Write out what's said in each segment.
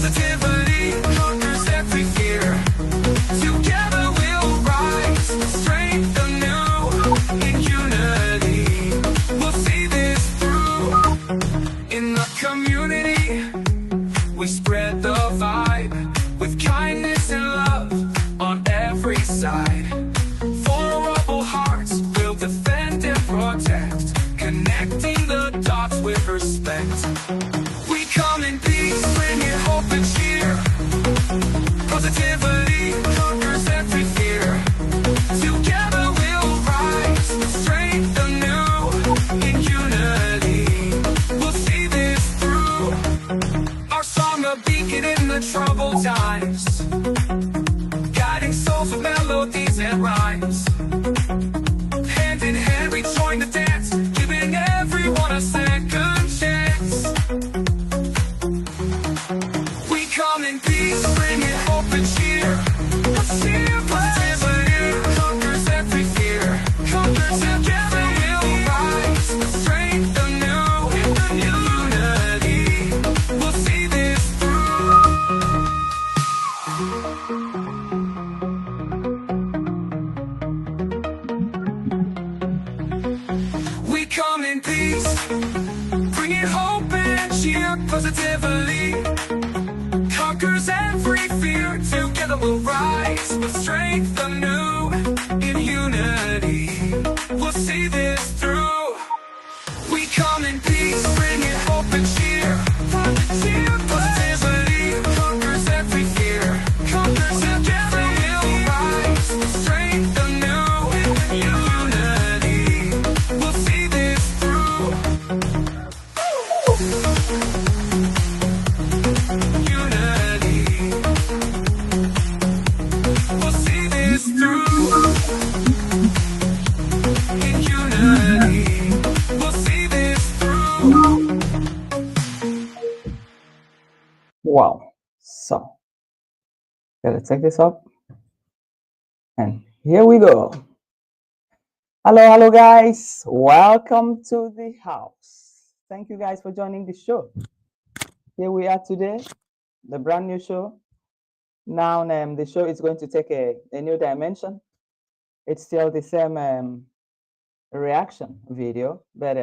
Positivity conquers every fear. Together we'll rise, strength anew. In unity, we'll see this through. In the community, we spread the vibe with kindness and love on every side. Vulnerable hearts will defend and protect, connecting the dots with respect. We come in peace, bringing hope and cheer. Positivity conquers every fear. Together we'll rise, strength anew. In unity, we'll see this through. Our song a beacon in the troubled times, guiding souls with melodies and rhymes. Hand in hand we join the dance, giving everyone a second chance. We come in peace, bringing hope and cheer. Positivity conquers every fear. Conquers together we'll rise, strength anew. In unity, we'll see this through. We come in peace, bringing hope and cheer. Positively conquers every fear. Together we'll rise with strength anew. In unity, we'll see this through. We come in peace, bringing hope and cheer. Positivity conquers every fear. Conquers together we'll rise, strength anew. In unity, we'll see this through. Unity, we'll see this through. In unity, we'll see this through. Wow. So, let's take this up. And here we go. Hello, guys. Welcome to the house. Thank you guys for joining the show. Here we are today, the brand new show. Now, the show is going to take a new dimension. It's still the same reaction video, but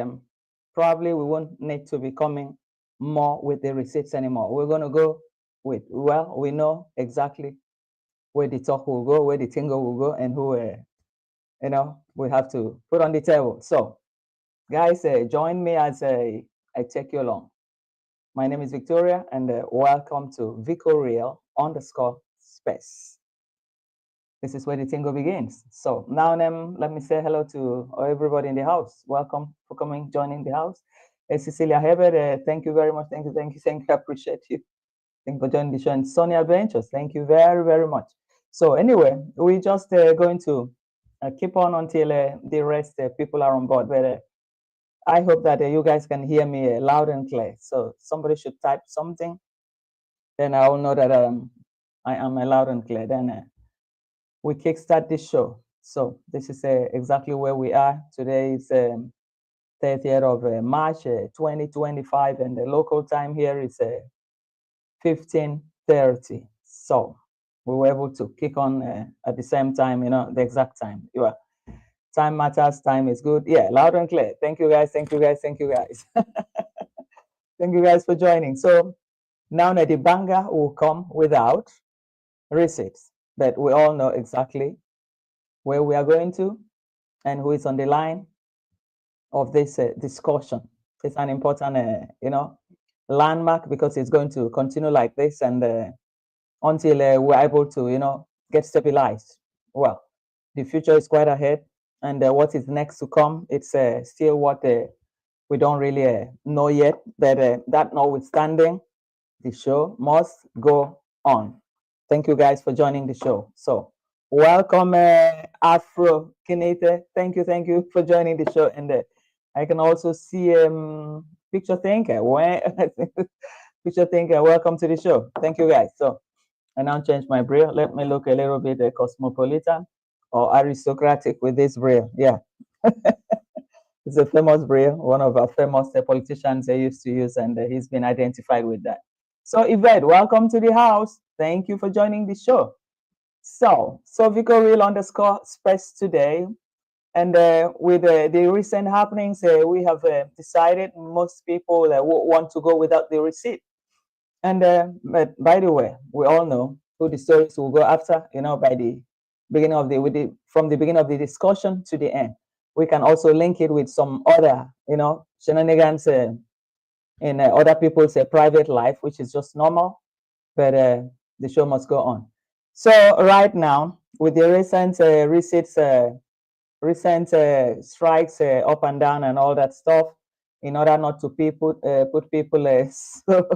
probably we won't need to be coming more with the receipts anymore. We're going to go with, well, we know exactly where the talk will go, where the tingle will go, and who, we have to put on the table. So, guys, join me as I take you along. My name is Victoria, and welcome to VicoReal_space. This is where the tingle begins. So now, let me say hello to everybody in the house. Welcome for coming, joining the house. Cecilia Hebert, thank you very much. Thank you. I appreciate you. Thank you for joining the show. And Sonia Adventures, thank you very, very much. So anyway, we're just going to keep on until the rest people are on board. But I hope that you guys can hear me loud and clear. So somebody should type something, then I will know that I am loud and clear. Then we kickstart this show. So this is exactly where we are. Today is 30th of March 2025, and the local time here is 15:30. So we were able to kick on at the same time, the exact time. Time matters, time is good. Yeah, loud and clear. Thank you guys. Thank you guys for joining. So now the banger will come without receipts, but we all know exactly where we are going to and who is on the line of this discussion. It's an important, landmark, because it's going to continue like this and until we're able to, get stabilized. Well, the future is quite ahead, and what is next to come, it's still what we don't really know yet. But that notwithstanding, the show must go on. Thank you guys for joining the show. So welcome, Afro Kinete. Thank you for joining the show. And I can also see Picture Thinker. Picture Thinker, welcome to the show. Thank you guys. So I now change my braille. Let me look a little bit cosmopolitan or aristocratic with this braille. Yeah. It's a famous braille, one of our famous politicians they used to use, and he's been identified with that. So Yvette, welcome to the house. Thank you for joining the show. So Vico Real underscore space today. And with the recent happenings, we have decided most people want to go without the receipt. And but by the way, we all know who the stories will go after. By the beginning of from the beginning of the discussion to the end. We can also link it with some other, shenanigans in other people's private life, which is just normal. But the show must go on. So right now, with the recent receipts, recent strikes up and down and all that stuff, in order not to put people so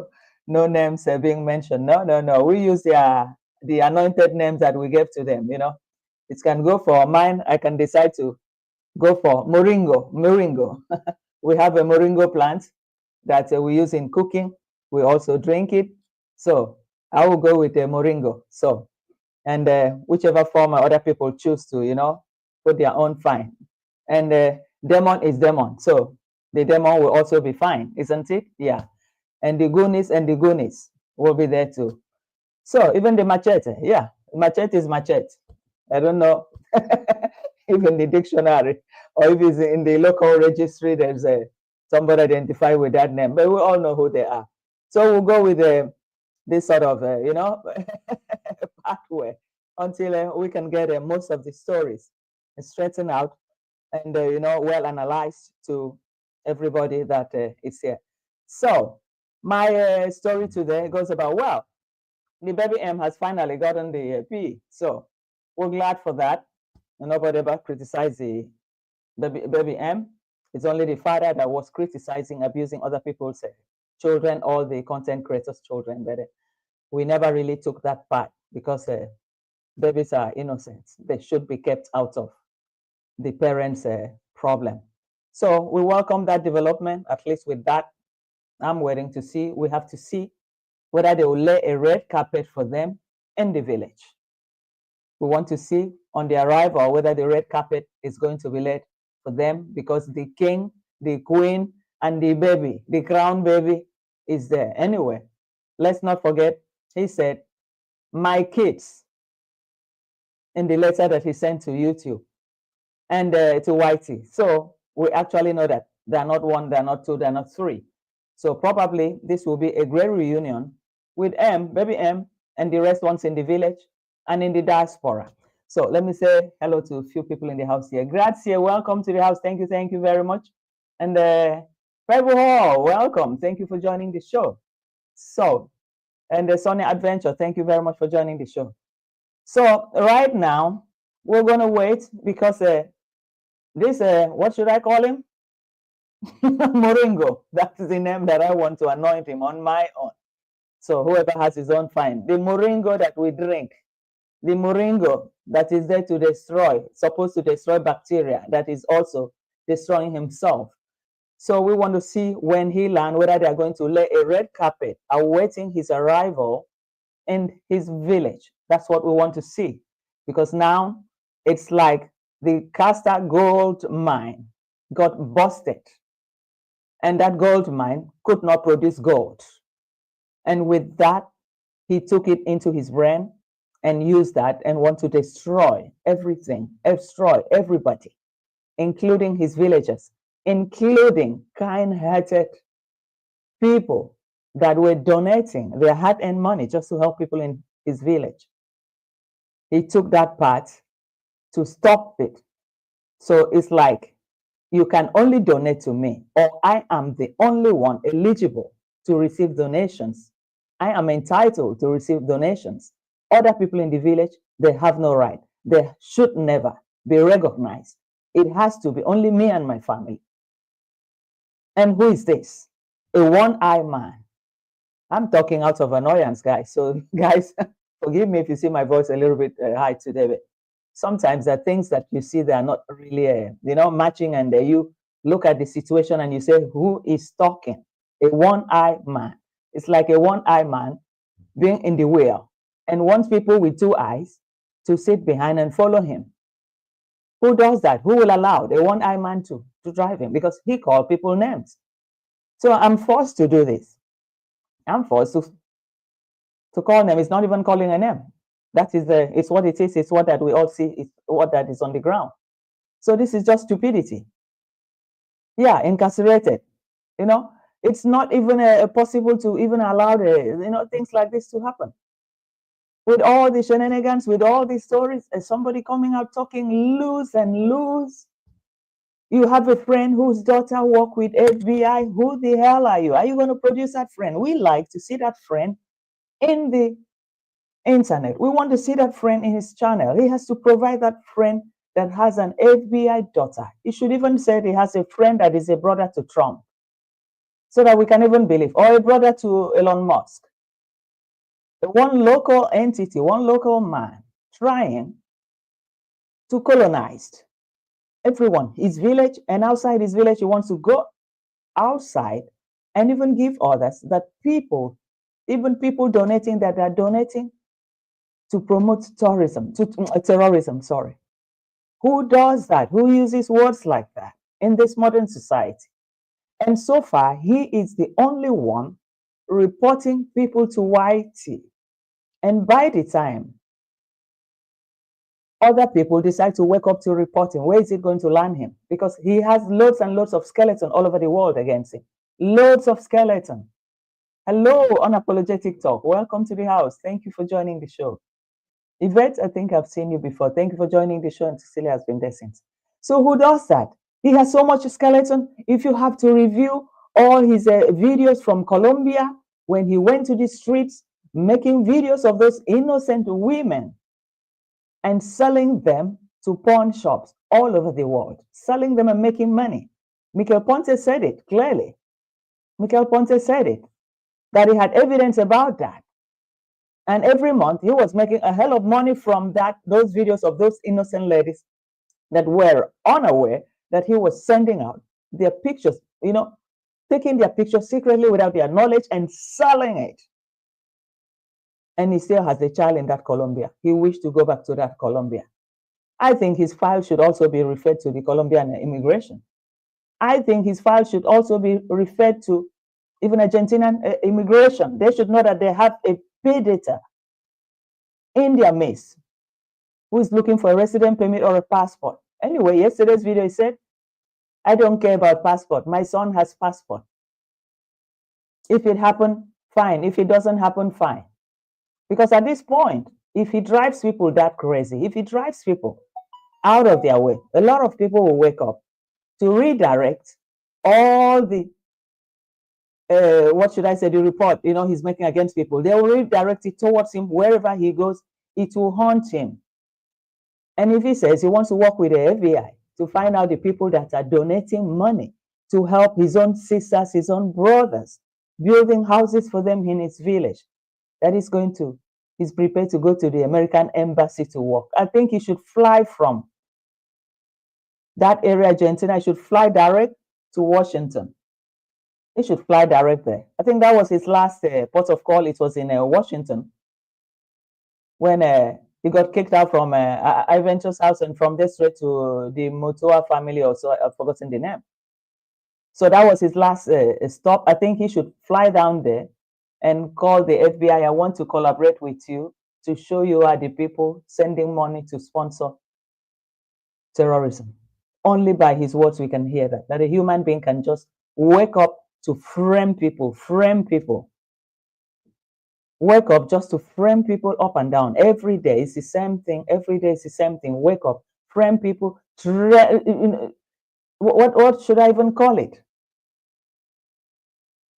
no names being mentioned. No. We use the anointed names that we gave to them. It can go for mine. I can decide to go for moringo. We have a moringo plant that we use in cooking. We also drink it. So I will go with a moringo. So, and whichever form other people choose to, put their own fine. And demon is demon. So the demon will also be fine, isn't it? Yeah. And the goonies will be there too. So even the machete, yeah, machete is machete. I don't know if in the dictionary or if it's in the local registry, there's somebody identified with that name, but we all know who they are. So we'll go with this sort of, pathway until we can get most of the stories straightened out and, well analyzed to everybody that is here. So my story today goes about, well, the baby M has finally gotten the P. So we're glad for that. And nobody ever criticized the baby M. It's only the father that was criticizing, abusing other people's children, all the content creators' children. But we never really took that part because babies are innocent. They should be kept out of the parents' problem. So we welcome that development, at least with that. I'm waiting to see. We have to see whether they will lay a red carpet for them in the village. We want to see on the arrival whether the red carpet is going to be laid for them because the king, the queen, and the baby, the crown baby, is there. Anyway, let's not forget, he said, my kids, in the letter that he sent to YouTube and to YT. So we actually know that they're not one, they're not two, they're not three. So probably this will be a great reunion with baby M, and the rest ones in the village and in the diaspora. So let me say hello to a few people in the house here. Grazie, welcome to the house. Thank you very much. And Trevor Hall, welcome. Thank you for joining the show. So, and the Sonia Adventure, thank you very much for joining the show. So right now, we're gonna wait because this, what should I call him? Moringo, that's the name that I want to anoint him on my own. So whoever has his own, fine. The moringo that we drink, the moringo that is there to destroy, supposed to destroy bacteria, that is also destroying himself. So we want to see when he lands, whether they are going to lay a red carpet awaiting his arrival in his village. That's what we want to see. Because now it's like the Castor gold mine got busted. And that gold mine could not produce gold. And with that, he took it into his brain and used that and want to destroy everything, destroy everybody, including his villagers, including kind-hearted people that were donating their hard-earned money just to help people in his village. He took that part to stop it. So it's like, you can only donate to me, or I am the only one eligible to receive donations. I am entitled to receive donations. Other people in the village, they have no right. They should never be recognized. It has to be only me and my family. And who is this? A one-eyed man. I'm talking out of annoyance, guys. So, guys, forgive me if you see my voice a little bit high today. But sometimes there are things that you see that are not really, matching, and you look at the situation and you say, who is talking? A one-eyed man. It's like a one-eyed man being in the wheel and wants people with two eyes to sit behind and follow him. Who does that? Who will allow the one-eyed man to drive him? Because he called people names. So I'm forced to do this. I'm forced to To call them is not even calling a name. That is it's what it is. It's what that we all see. It's what that is on the ground. So this is just stupidity. Yeah, incarcerated. You know, it's not even possible to even allow things like this to happen. With all the shenanigans, with all these stories, somebody coming out talking loose and loose. You have a friend whose daughter work with FBI. Who the hell are you? Are you going to produce that friend? We like to see that friend in the internet. We want to see that friend in his channel. He has to provide that friend that has an FBI daughter. He should even say he has a friend that is a brother to Trump, so that we can even believe, or a brother to Elon Musk. One local entity, one local man trying to colonize everyone, his village, and outside his village, he wants to go outside and even give others that people, even people donating that are donating to promote terrorism, sorry. Who does that? Who uses words like that in this modern society? And so far, he is the only one reporting people to YT. And by the time other people decide to wake up to reporting, where is it going to land him? Because he has loads and loads of skeleton all over the world against him. Loads of skeleton. Hello, Unapologetic Talk. Welcome to the house. Thank you for joining the show. Yvette, I think I've seen you before. Thank you for joining the show, and Cecilia has been there since. So who does that? He has so much skeleton. If you have to review all his videos from Colombia, when he went to the streets, making videos of those innocent women and selling them to pawn shops all over the world, selling them and making money. Michael Ponte said it clearly. Michael Ponte said it, that he had evidence about that. And every month he was making a hell of money from those videos of those innocent ladies that were unaware that he was sending out their pictures, taking their pictures secretly without their knowledge and selling it. And he still has a child in that Colombia. He wished to go back to that Colombia. I think his file should also be referred to the Colombian immigration. I think his file should also be referred to even Argentinian immigration. They should know that they have a predator in their midst who is looking for a resident permit or a passport. Anyway, yesterday's video, he said, I don't care about passport. My son has passport. If it happened, fine. If it doesn't happen, fine. Because at this point, if he drives people that crazy, if he drives people out of their way, a lot of people will wake up to redirect all the, the report, he's making against people. They will redirect it towards him wherever he goes. It will haunt him. And if he says he wants to work with the FBI to find out the people that are donating money to help his own sisters, his own brothers, building houses for them in his village, that he's prepared to go to the American embassy to work. I think he should fly from that area, Argentina. He should fly direct to Washington. He should fly direct there. I think that was his last port of call. It was in Washington when he got kicked out from Ivancho's house, and from there straight to the Motoa family, also I've forgotten the name. So that was his last stop. I think he should fly down there and call the FBI. I want to collaborate with you to show you are the people sending money to sponsor terrorism. Only by his words we can hear that a human being can just wake up to frame people. Wake up just to frame people up and down. Every day is the same thing. Every day is the same thing. Wake up, frame people. What should I even call it?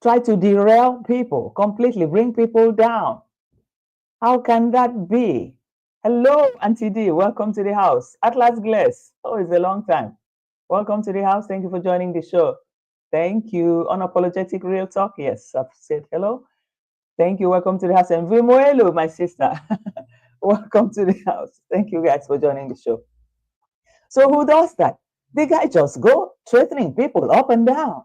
Try to derail people completely, bring people down. How can that be? Hello, Auntie D. Welcome to the house. Atlas Glass. Oh, it's a long time. Welcome to the house. Thank you for joining the show. Thank you. Unapologetic Real Talk. Yes, I've said hello. Thank you. Welcome to the house. And Vimoelo, my sister. Welcome to the house. Thank you guys for joining the show. So who does that? The guy just go threatening people up and down.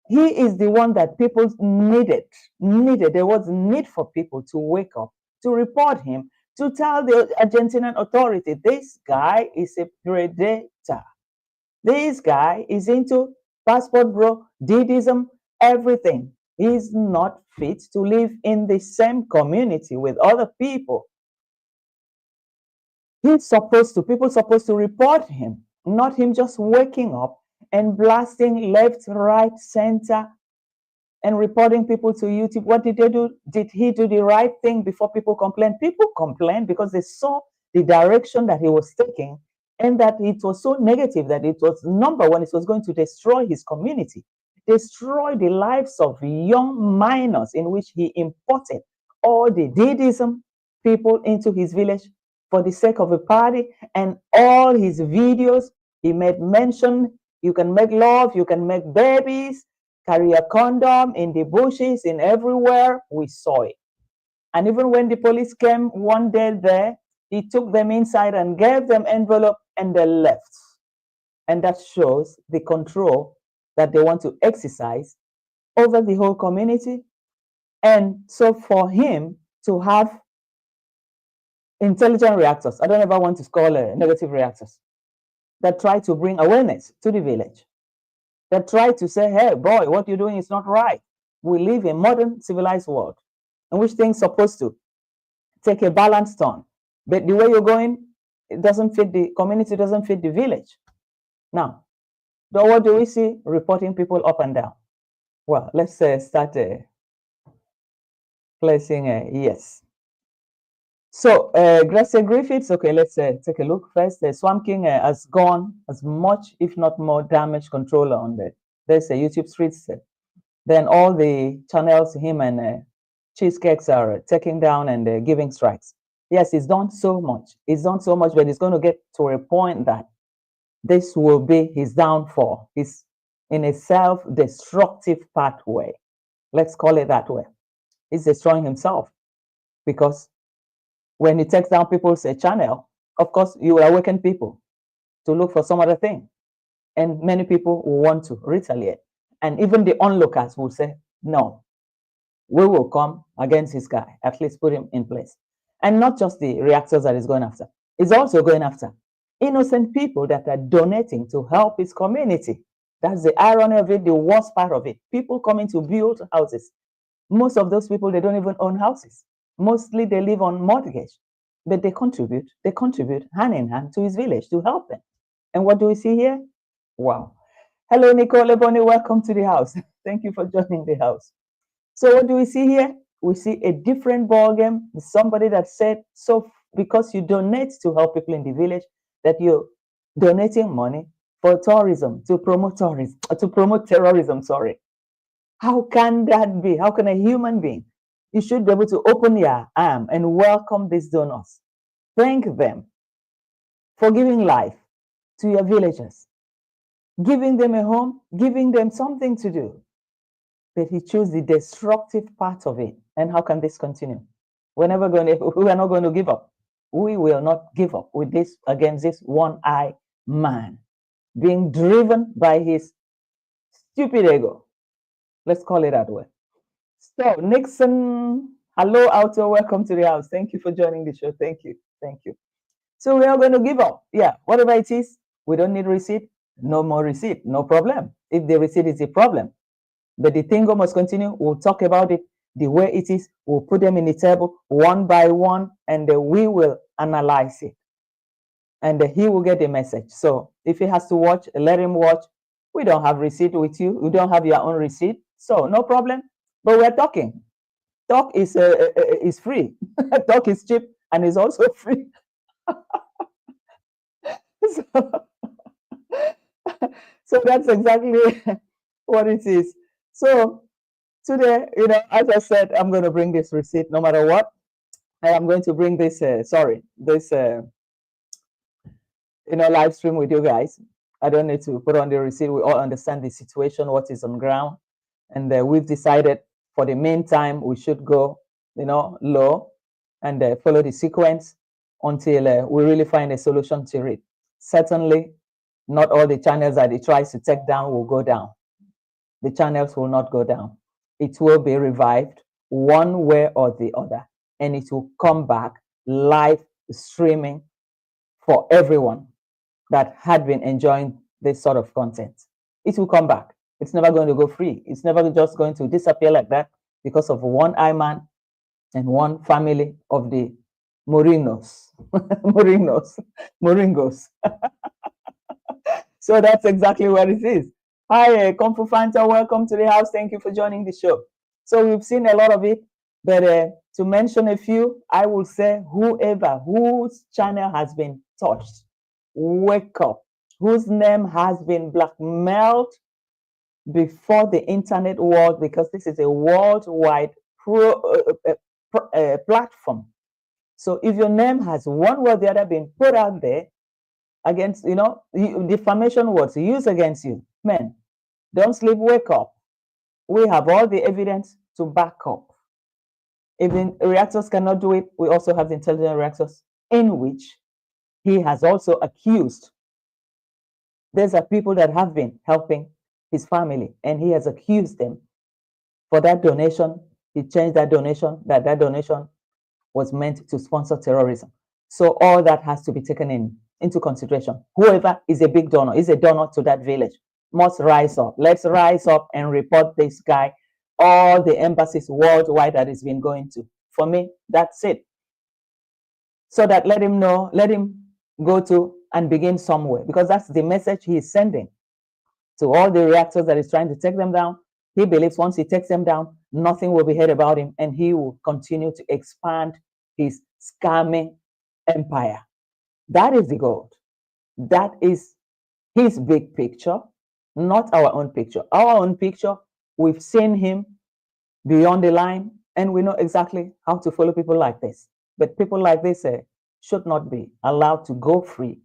He is the one that people needed. There was need for people to wake up, to report him, to tell the Argentinian authority, this guy is a predator. This guy is into passport bro, Didism, everything. He's not fit to live in the same community with other people. People supposed to report him, not him just waking up and blasting left, right, center, and reporting people to YouTube. What did they do? Did he do the right thing before people complained? People complained because they saw the direction that he was taking and that it was so negative that it was, number one, it was going to destroy his community, destroy the lives of young minors, in which he imported all the Didism people into his village for the sake of a party. And all his videos, he made mention, you can make love, you can make babies, carry a condom in the bushes, in everywhere. We saw it. And even when the police came one day there, he took them inside and gave them envelope and they left. And that shows the control that they want to exercise over the whole community. And so for him to have intelligent reactors, I don't ever want to call negative reactors, that try to bring awareness to the village, that try to say, hey, boy, what you're doing is not right. We live in a modern civilized world in which things are supposed to take a balanced turn. But the way you're going, it doesn't fit the community, doesn't fit the village. Now, what do we see? Reporting people up and down. Well, let's start placing a yes. So, Gracia Griffiths, okay, let's take a look first. Swamp King has gone as much, if not more, damage control on there's a YouTube streets. Then all the channels, him and Cheesecakes are taking down and giving strikes. Yes, he's done so much. He's done so much, but he's going to get to a point that this will be his downfall. He's in a self-destructive pathway. Let's call it that way. He's destroying himself because when he takes down people's channel, of course, you will awaken people to look for some other thing. And many people will want to retaliate. And even the onlookers will say, no, we will come against this guy, at least put him in place. And not just the reactors that he's going after. He's also going after innocent people that are donating to help his community. That's the irony of it, the worst part of it. People coming to build houses. Most of those people, they don't even own houses. Mostly they live on mortgage, but they contribute hand in hand to his village to help them. And what do we see here? Wow. Hello, Nicole Bonnie, welcome to the house. Thank you for joining the house. So what do we see here? We see a different ballgame. Somebody that said, so because you donate to help people in the village, that you're donating money for tourism, to promote tourism, to promote terrorism, sorry. How can that be? How can a human being? You should be able to open your arm and welcome these donors. Thank them for giving life to your villagers, giving them a home, giving them something to do. But he chose the destructive part of it. And how can this continue? We are not going to give up. We will not give up with this against this one-eyed man being driven by his stupid ego. Let's call it that way. So Nixon, hello, Auto, welcome to the house. Thank you for joining the show. Thank you. Thank you. So we are going to give up. Yeah, whatever it is, we don't need receipt. No more receipt. No problem. If the receipt is a problem. But the thing must continue. We'll talk about it the way it is. We'll put them in the table one by one, and we will analyze it. And he will get the message. So if he has to watch, let him watch. We don't have receipt with you. You don't have your own receipt. So no problem. But we're talking. Talk is free. Talk is cheap and is also free. So that's exactly what it is. So today, as I said, I'm going to bring this receipt no matter what. I am going to bring this, live stream with you guys. I don't need to put on the receipt. We all understand the situation, what is on ground. And we've decided for the meantime, we should go, low and follow the sequence until we really find a solution to it. Certainly, not all the channels that he tries to take down will go down. The channels will not go down. It will be revived one way or the other, and it will come back live streaming for everyone that had been enjoying this sort of content. It will come back. It's never going to go free. It's never just going to disappear like that because of one eye man and one family of the Morinos. Morinos. Moringos. So that's exactly what it is. Hi, Kung Fu Fanta, welcome to the house. Thank you for joining the show. So we've seen a lot of it, but to mention a few, I will say whoever whose channel has been touched, wake up. Whose name has been blackmailed before the internet world, because this is a worldwide platform. So if your name has one way or the other been put out there against, defamation words used against you, man, don't sleep, wake up. We have all the evidence to back up. If the reactors cannot do it, we also have the intelligent reactors, in which he has also accused. These are people that have been helping his family, and he has accused them for that donation. He changed that donation, that donation was meant to sponsor terrorism. So all that has to be taken into consideration. Whoever is a big donor, is a donor to that village, must rise up. Let's rise up and report this guy, all the embassies worldwide that he's been going to. For me, that's it. So that let him know, let him go to and begin somewhere, because that's the message he is sending to all the reactors that is trying to take them down. He believes once he takes them down, nothing will be heard about him, and he will continue to expand his scamming empire. That is the goal. That is his big picture, not our own picture. Our own picture, we've seen him beyond the line, and we know exactly how to follow people like this. But people like this should not be allowed to go free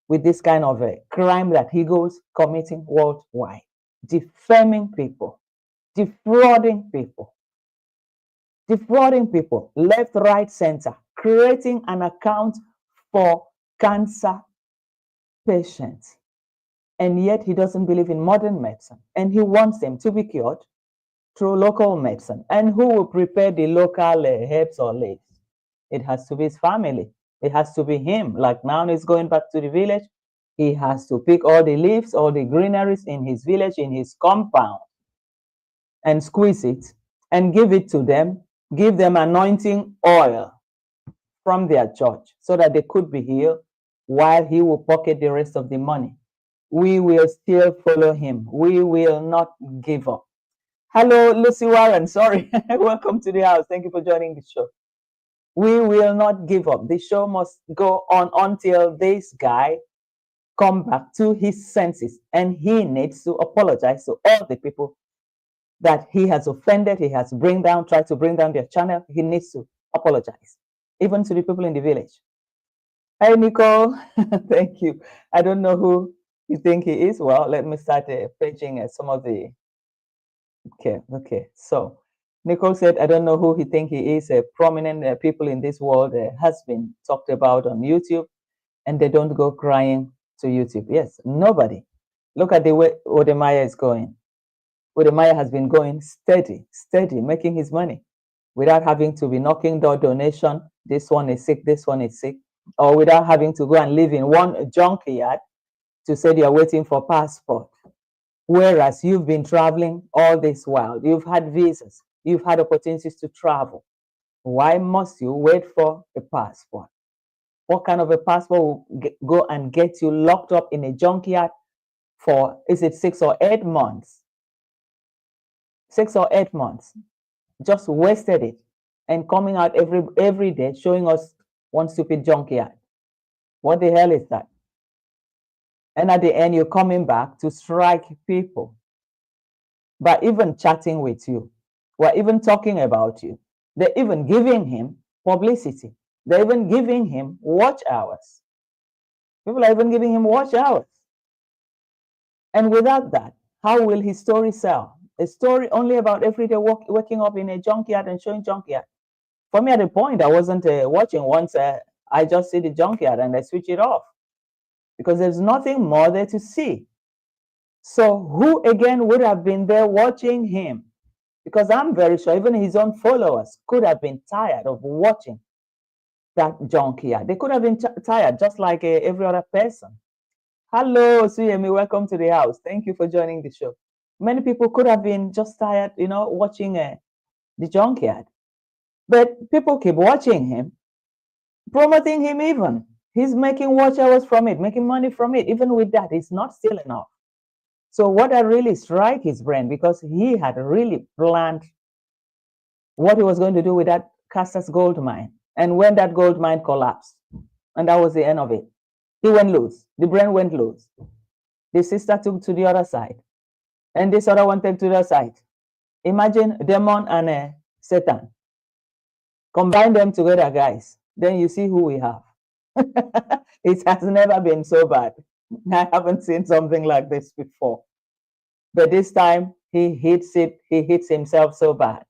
with this kind of a crime that he goes committing worldwide, defaming people, defrauding people, left, right, center, creating an account for cancer patients. And yet he doesn't believe in modern medicine, and he wants them to be cured through local medicine. And who will prepare the local herbs or leaves? It has to be his family. It has to be him. Like now he's going back to the village. He has to pick all the leaves, all the greeneries in his village, in his compound, and squeeze it and give it to them. Give them anointing oil from their church so that they could be healed, while he will pocket the rest of the money. We will still follow him. We will not give up. Hello, Lucy Warren. Sorry. Welcome to the house. Thank you for joining the show. We will not give up. The show must go on until this guy come back to his senses, and he needs to apologize to all the people that he has offended, he has tried to bring down their channel. He needs to apologize, even to the people in the village. Hi, Nicole. Thank you. I don't know who you think he is. Well, let me start paging some of the. Okay. So Nicole said, I don't know who he think he is. Prominent people in this world has been talked about on YouTube, and they don't go crying to YouTube. Yes, nobody. Look at the way Odemaya is going. Odemaya has been going steady, making his money without having to be knocking door donation. This one is sick, this one is sick, or without having to go and live in one junkyard to say you're waiting for passport. Whereas you've been traveling all this while, you've had visas, you've had opportunities to travel. Why must you wait for a passport? What kind of a passport will go and get you locked up in a junkyard for, is it 6 or 8 months? 6 or 8 months. Just wasted it and coming out every day showing us one stupid junkyard. What the hell is that? And at the end, you're coming back to strike people by even chatting with you. We're even talking about you. They're even giving him publicity. They're even giving him watch hours. People are even giving him watch hours. And without that, how will his story sell? A story only about every day waking up in a junkyard and showing junkyard. For me, at the point, I wasn't watching. Once I just see the junkyard and I switch it off, because there's nothing more there to see. So who again would have been there watching him? Because I'm very sure even his own followers could have been tired of watching that junkyard. They could have been tired, just like every other person. Hello, Suyemi, welcome to the house. Thank you for joining the show. Many people could have been just tired, watching the junkyard. But people keep watching him, promoting him even. He's making watch hours from it, making money from it. Even with that, it's not still enough. So what I really strike his brain, because he had really planned what he was going to do with that Casas gold mine. And when that gold mine collapsed, and that was the end of it, he went loose. The brain went loose. The sister took to the other side, and this other one took to the other side. Imagine demon and Satan. Combine them together, guys. Then you see who we have. It has never been so bad. I haven't seen something like this before. But this time he hits himself so bad,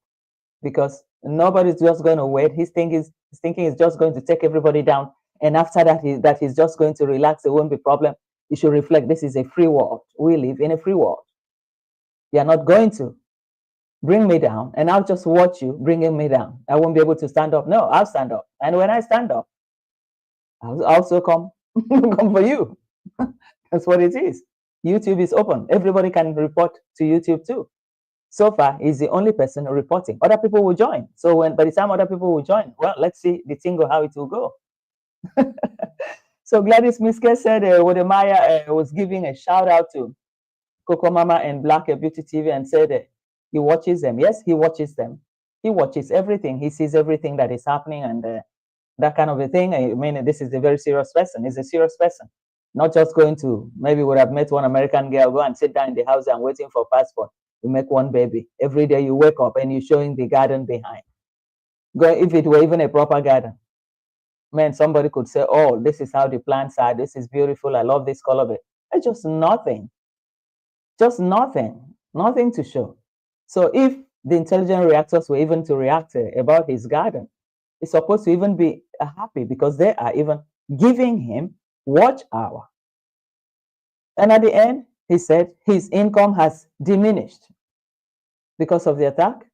because nobody's just going to wait. He's thinking he's just going to take everybody down. And after that, he's just going to relax. There won't be problem. You should reflect. This is a free world. We live in a free world. You're not going to bring me down, and I'll just watch you bringing me down. I won't be able to stand up. No, I'll stand up. And when I stand up, I'll also come for you. That's what it is. YouTube is open. Everybody can report to YouTube too. So far, he's the only person reporting. Other people will join. So by the time other people will join, well, let's see the tingo how it will go. So Gladys Miske said Wodemaya was giving a shout out to Coco Mama and Black Beauty TV and said he watches them. Yes, he watches them. He watches everything. He sees everything that is happening and that kind of a thing. I mean, this is a very serious person. He's a serious person. Not just going to, maybe would have met one American girl, go and sit down in the house and waiting for passport to make one baby. Every day you wake up and you're showing the garden behind. Go, if it were even a proper garden, man, somebody could say, oh, this is how the plants are. This is beautiful. I love this color. But it's just nothing. Just nothing. Nothing to show. So if the intelligent reactors were even to react about his garden, it's supposed to even be happy, because they are even giving him watch hour. And at the end, he said his income has diminished because of the attack.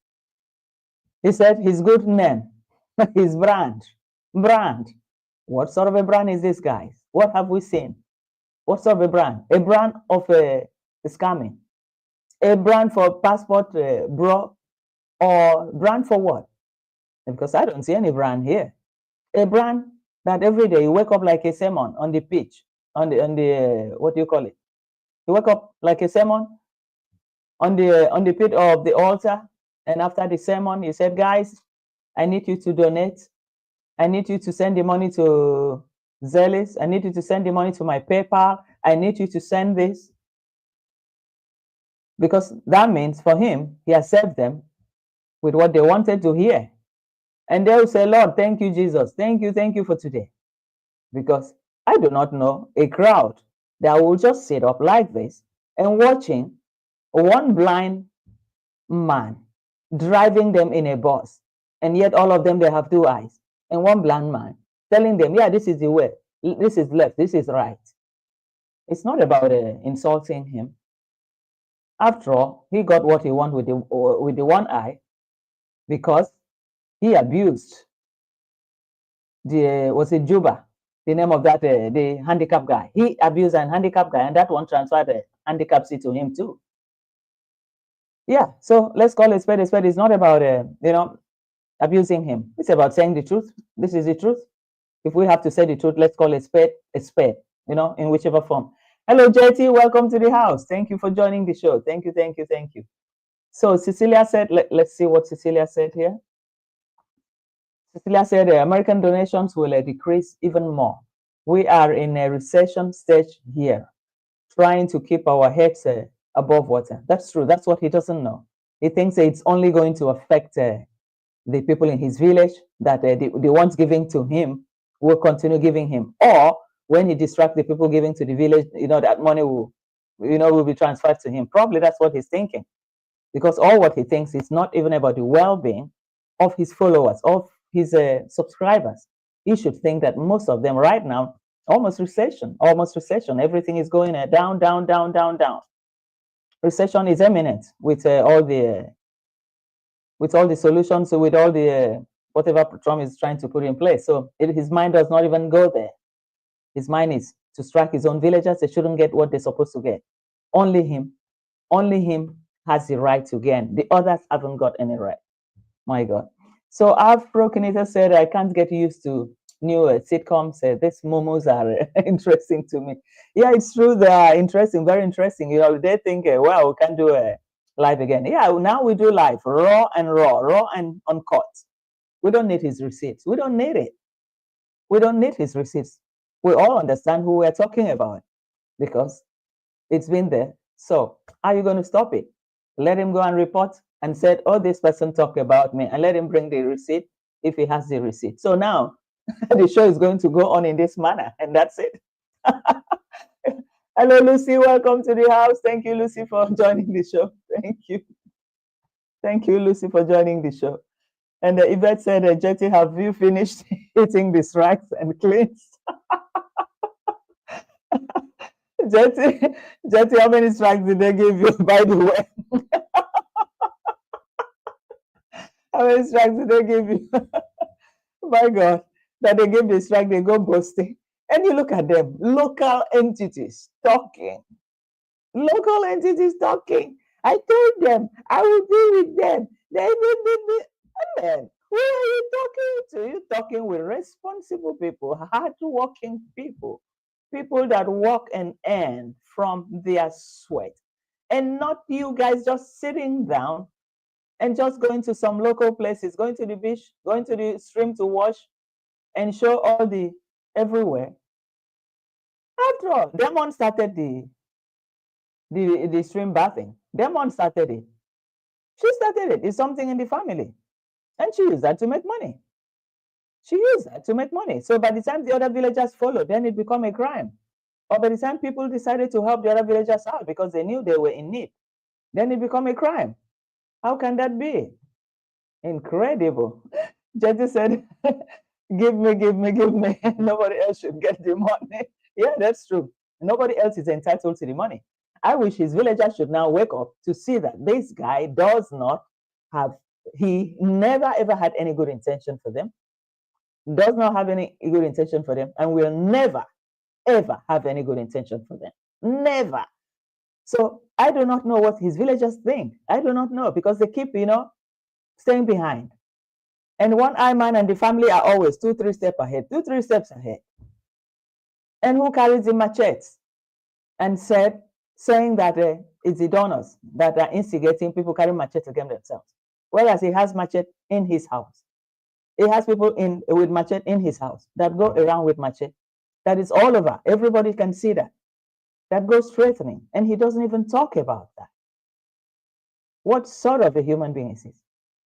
He said his good name, his brand. What sort of a brand is this, guys? What have we seen? What sort of a brand? A brand of scamming. A brand for passport bro, or brand for what? Because I don't see any brand here. A brand that every day you wake up like a sermon on the pitch, on the what do you call it? You wake up like a sermon on the pit of the altar, and after the sermon, you said, guys, I need you to donate. I need you to send the money to Zealous. I need you to send the money to my PayPal. I need you to send this. Because that means for him, he has served them with what they wanted to hear. And they will say, Lord, thank you, Jesus. Thank you for today. Because I do not know a crowd that will just sit up like this and watching one blind man driving them in a bus. And yet all of them, they have two eyes. And one blind man telling them, yeah, this is the way. This is left. This is right. It's not about insulting him. After all, he got what he wanted with the one eye, because he abused was it Juba, the name of that the handicapped guy. He abused an handicapped guy, and that one transferred the handicap seat to him too. Yeah, so let's call it spade a spade. It's not about abusing him. It's about saying the truth. This is the truth. If we have to say the truth, let's call it spade a spade. In whichever form. Hello, JT. Welcome to the house. Thank you for joining the show. Thank you. So Cecilia said, let's see what Cecilia said here. Cecilia said American donations will decrease even more. We are in a recession stage here, trying to keep our heads above water. That's true. That's what he doesn't know. He thinks it's only going to affect the people in his village, that the ones giving to him will continue giving him. Or when he distracts the people giving to the village, that money will be transferred to him. Probably that's what he's thinking. Because all what he thinks is not even about the well-being of his followers, of his subscribers. He should think that most of them right now, almost recession. Everything is going down. Recession is imminent with all the solutions, with all the whatever Trump is trying to put in place. So his mind does not even go there. His mind is to strike his own villagers. They shouldn't get what they're supposed to get. Only him has the right to gain. The others haven't got any right. My God. So Afro Kinita said, I can't get used to new sitcoms. These momos are interesting to me. Yeah, it's true. They are interesting, very interesting. You know, they think, well, we can do live again. Yeah, now we do live, raw and uncut. We don't need his receipts. We don't need it. We don't need his receipts. We all understand who we're talking about because it's been there. So are you going to stop it? Let him go and report and said, oh, this person talked about me, and let him bring the receipt if he has the receipt. So now the show is going to go on in this manner, and that's it. Hello, Lucy. Welcome to the house. Thank you, Lucy, for joining the show. Thank you. Thank you, Lucy, for joining the show. And Yvette said, Jetty, have you finished eating the strikes and cleans? Jetty, how many strikes did they give you, by the way? How many strikes did they give you? My God, that they give the strike, they go boasting. And you look at them, local entities talking. Local entities talking. I told them I will be with them. They man, who are you talking to? You're talking with responsible people, hardworking people, people that work and earn from their sweat. And not you guys just sitting down and just going to some local places, going to the beach, going to the stream to wash and show all the everywhere. After all, Demon started the stream bathing. Demon started it. She started it. It's something in the family. And she used that to make money. She used that to make money. So by the time the other villagers followed, then it became a crime. Or by the time people decided to help the other villagers out because they knew they were in need, then it became a crime. How can that be? Incredible. Jetty said, give me. Nobody else should get the money. Yeah, that's true. Nobody else is entitled to the money. I wish his villagers should now wake up to see that this guy does not have, he never ever had any good intention for them, does not have any good intention for them, and will never ever have any good intention for them. Never. So I do not know what his villagers think. I do not know because they keep, staying behind. And one eye man and the family are always 2-3 steps ahead, 2-3 steps ahead. And who carries the machetes and saying that it's the donors that are instigating people carrying machetes against themselves. Whereas he has machete in his house. He has people with machete in his house that go around with machete. That is all over. Everybody can see that. That goes threatening. And he doesn't even talk about that. What sort of a human being is he?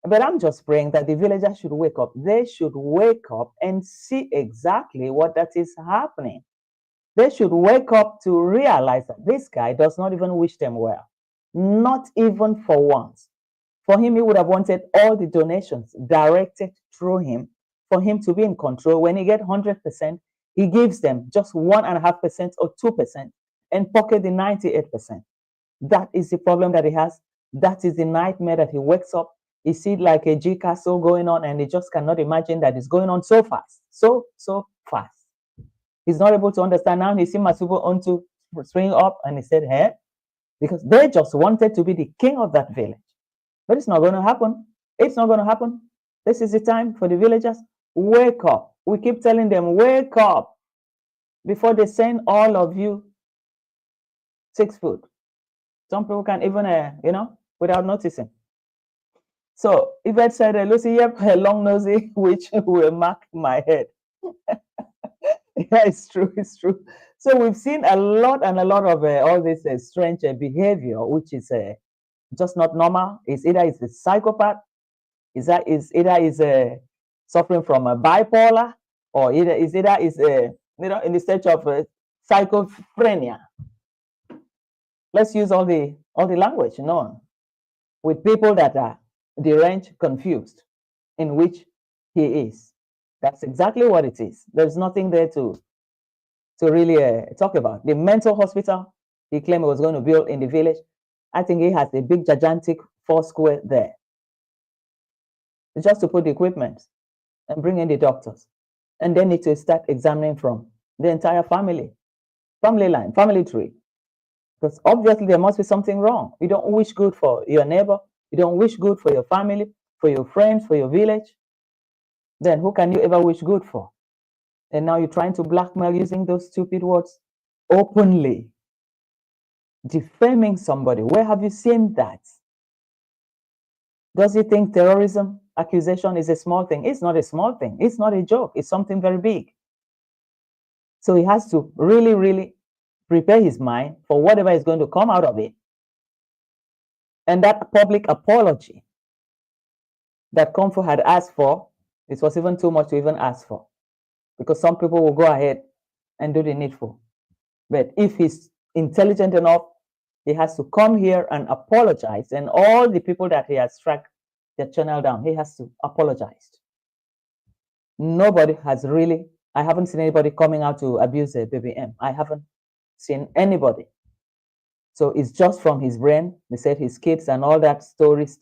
But I'm just praying that the villagers should wake up. They should wake up and see exactly what that is happening. They should wake up to realize that this guy does not even wish them well. Not even for once. For him, he would have wanted all the donations directed through him for him to be in control. When he gets 100%, he gives them just 1.5% or 2% and pocket the 98%. That is the problem that he has. That is the nightmare that he wakes up. He sees like a G castle going on and he just cannot imagine that it's going on so fast, so fast. He's not able to understand now. He sees Masubo on to spring up and he said, hey, because they just wanted to be the king of that village. But it's not going to happen. It's not going to happen. This is the time for the villagers. Wake up. We keep telling them, wake up before they send all of you 6 food. Some people can even, without noticing. So Yvette said, Lucy, yep, her long nosy, which will mark my head. Yeah, it's true. It's true. So we've seen a lot of all this strange behavior, which is just not normal. It's either it's a psychopath, either suffering from a bipolar, or either is in the stage of schizophrenia. Let's use all the language, with people that are deranged, confused, in which he is. That's exactly what it is. There's nothing there to really talk about. The mental hospital he claimed he was going to build in the village, I think he has a big gigantic 4 square there. It's just to put the equipment and bring in the doctors. And then need to start examining from the entire family line, family tree. Because obviously there must be something wrong. You don't wish good for your neighbor. You don't wish good for your family, for your friends, for your village. Then who can you ever wish good for? And now you're trying to blackmail using those stupid words openly, defaming somebody. Where have you seen that? Does he think terrorism accusation is a small thing? It's not a small thing. It's not a joke. It's something very big. So he has to really, really prepare his mind for whatever is going to come out of it. And that public apology that Kung Fu had asked for, it was even too much to even ask for, because some people will go ahead and do the needful. But if he's intelligent enough, he has to come here and apologize. And all the people that he has struck their channel down, he has to apologize. Nobody has really, I haven't seen anybody coming out to abuse a BBM. I haven't seen anybody. So it's just from his brain. They said his kids and all that stories.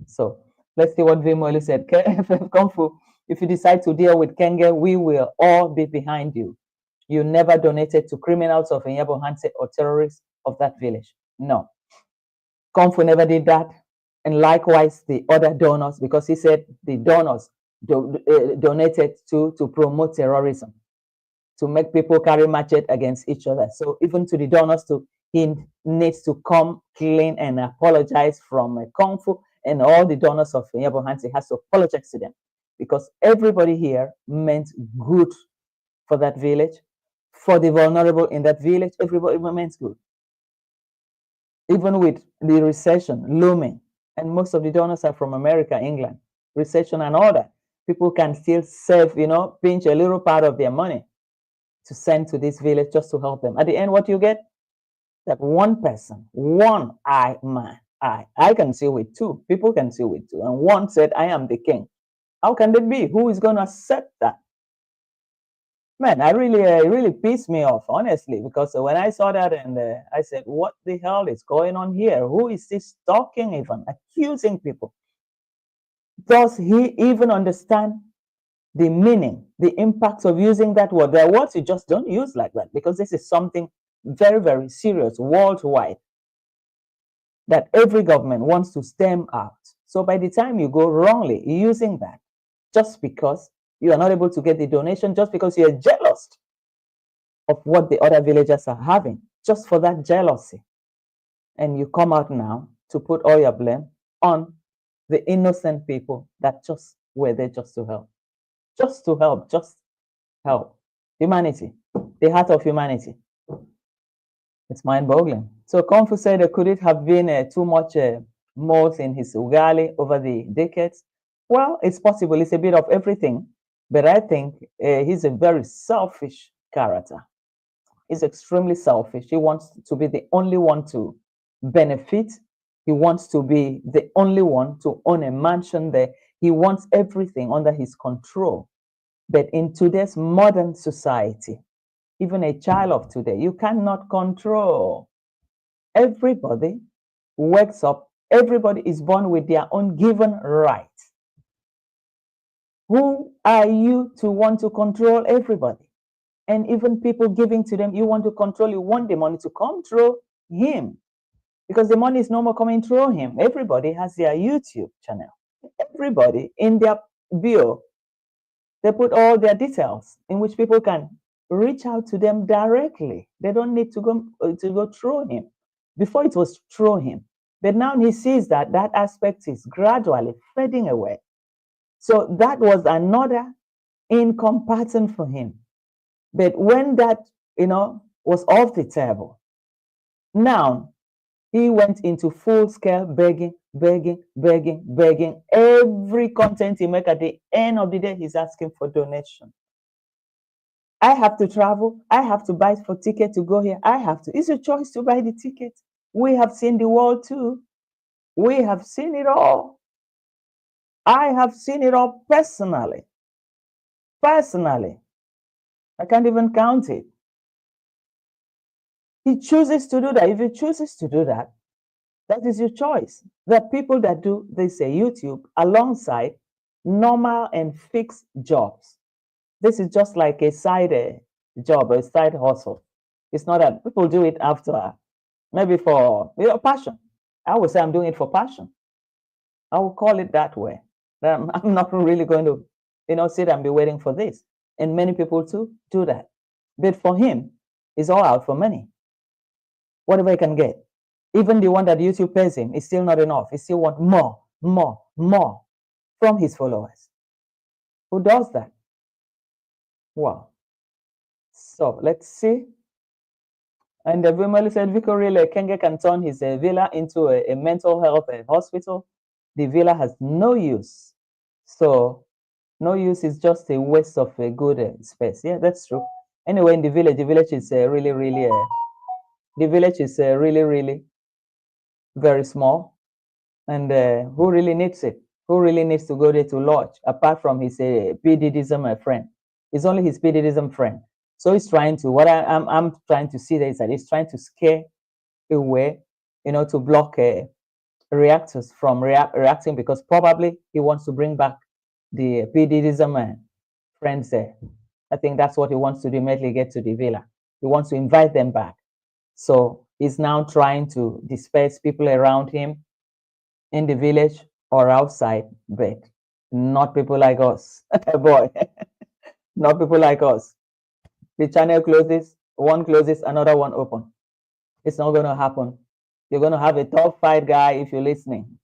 So let's see what Vimoli said. Kung Fu, if you decide to deal with Kenge, we will all be behind you. You never donated to criminals of Nyabo Hanse or terrorists of that village. No. Kung Fu never did that. And likewise, the other donors, because he said the donors donated to promote terrorism, to make people carry machete against each other. So even to the donors, he needs to come clean and apologize from Kung Fu, and all the donors of Nyabo Hanse has to apologize to them, because everybody here meant good for that village, for the vulnerable in that village. Everybody meant good. Even with the recession looming, and most of the donors are from America, England, recession and all that, people can still save, pinch a little part of their money to send to this village just to help them. At the end, what you get? That one person, one eye man, I can see with two, people can see with two, and one said, I am the king. How can that be? Who is going to accept that? Man, it really pissed me off, honestly, because when I saw that, and I said, what the hell is going on here? Who is this talking, even accusing people? Does he even understand the meaning, the impact of using that word? There are words you just don't use like that, because this is something very, very serious worldwide that every government wants to stem out. So by the time you go wrongly using that, just because you are not able to get the donation, just because you're jealous of what the other villagers are having, just for that jealousy, and you come out now to put all your blame on the innocent people that just were there just to help. Just to help, just help. Humanity, the heart of humanity. It's mind-boggling. So Kung Fu said, could it have been too much malt in his ugali over the decades? Well, it's possible. It's a bit of everything. But I think he's a very selfish character. He's extremely selfish. He wants to be the only one to benefit. He wants to be the only one to own a mansion there. He wants everything under his control. But in today's modern society, even a child of today, you cannot control. Everybody wakes up, everybody is born with their own given right. Who are you to want to control everybody? And even people giving to them, you want to control, you want the money to come through him, because the money is no more coming through him. Everybody has their YouTube channel. Everybody in their bio, they put all their details in which people can reach out to them directly. They don't need to go through him. Before it was through him, but now he sees that that aspect is gradually fading away. So that was another income pattern for him. But when that, was off the table, now he went into full-scale begging. Every content he make, at the end of the day, he's asking for donation. I have to travel. I have to buy for ticket to go here. I have to. It's your choice to buy the ticket. We have seen the world too. We have seen it all. I have seen it all personally. Personally. I can't even count it. He chooses to do that. If he chooses to do that, that is your choice. There are people that do, they say, YouTube alongside normal and fixed jobs. This is just like a side job, a side hustle. It's not that people do it after maybe for passion. I would say I'm doing it for passion. I will call it that way. I'm not really going to, sit and be waiting for this. And many people too do that. But for him, it's all out for money. Whatever he can get. Even the one that YouTube pays him is still not enough. He still wants more, more, more from his followers. Who does that? Wow. So let's see. And the Vimali said Vicorile Kenge can turn his villa into a mental health hospital. The villa has no use. So no use is just a waste of a good space. Yeah, that's true. Anyway, in the village is really, really, the village is really, really very small. And who really needs it? Who really needs to go there to lodge apart from his PDDism friend? It's only his PDDism friend. So he's trying to, what I'm trying to see there is that he's trying to scare away, to block reactors from reacting because probably he wants to bring back the PDDism friends there. I think that's what he wants to do immediately get to the villa. He wants to invite them back. So he's now trying to disperse people around him in the village or outside, but not people like us. Boy, not people like us. The channel closes, one closes, another one open. It's not going to happen. You're going to have a tough fight, guy, if you're listening.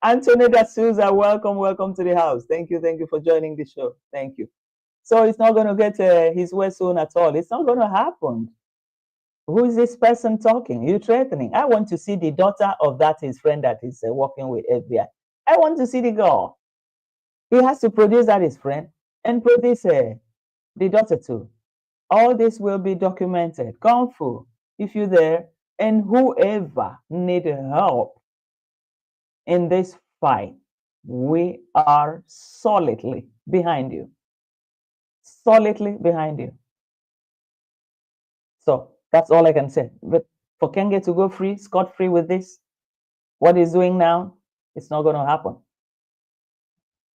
Anthony D'Souza, welcome to the house. Thank you for joining the show. Thank you. So it's not going to get his way soon at all. It's not going to happen. Who is this person talking? You threatening? I want to see the daughter of that his friend that is working with FBI. I want to see the girl. He has to produce that his friend and produce the daughter too. All this will be documented. Kung Fu, if you're there, and whoever need help in this fight, we are solidly behind you. Solidly behind you. So that's all I can say. But for Kenge to go free, scot-free with this, what he's doing now, it's not going to happen.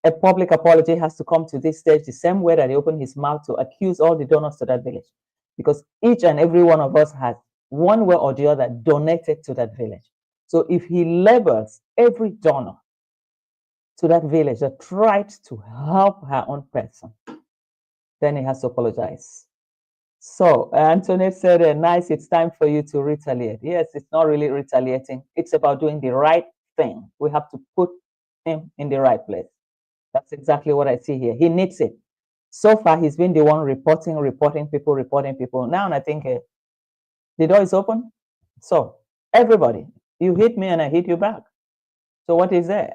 A public apology has to come to this stage the same way that he opened his mouth to accuse all the donors to that village. Because each and every one of us has, one way or the other, donated to that village. So if he labels every donor to that village that tried to help her own person, then he has to apologize. So Antoinette said, nice, it's time for you to retaliate. Yes, it's not really retaliating. It's about doing the right thing. We have to put him in the right place. That's exactly what I see here. He needs it. So far, he's been the one reporting people. Now I think the door is open. So everybody, you hit me and I hit you back. So what is there?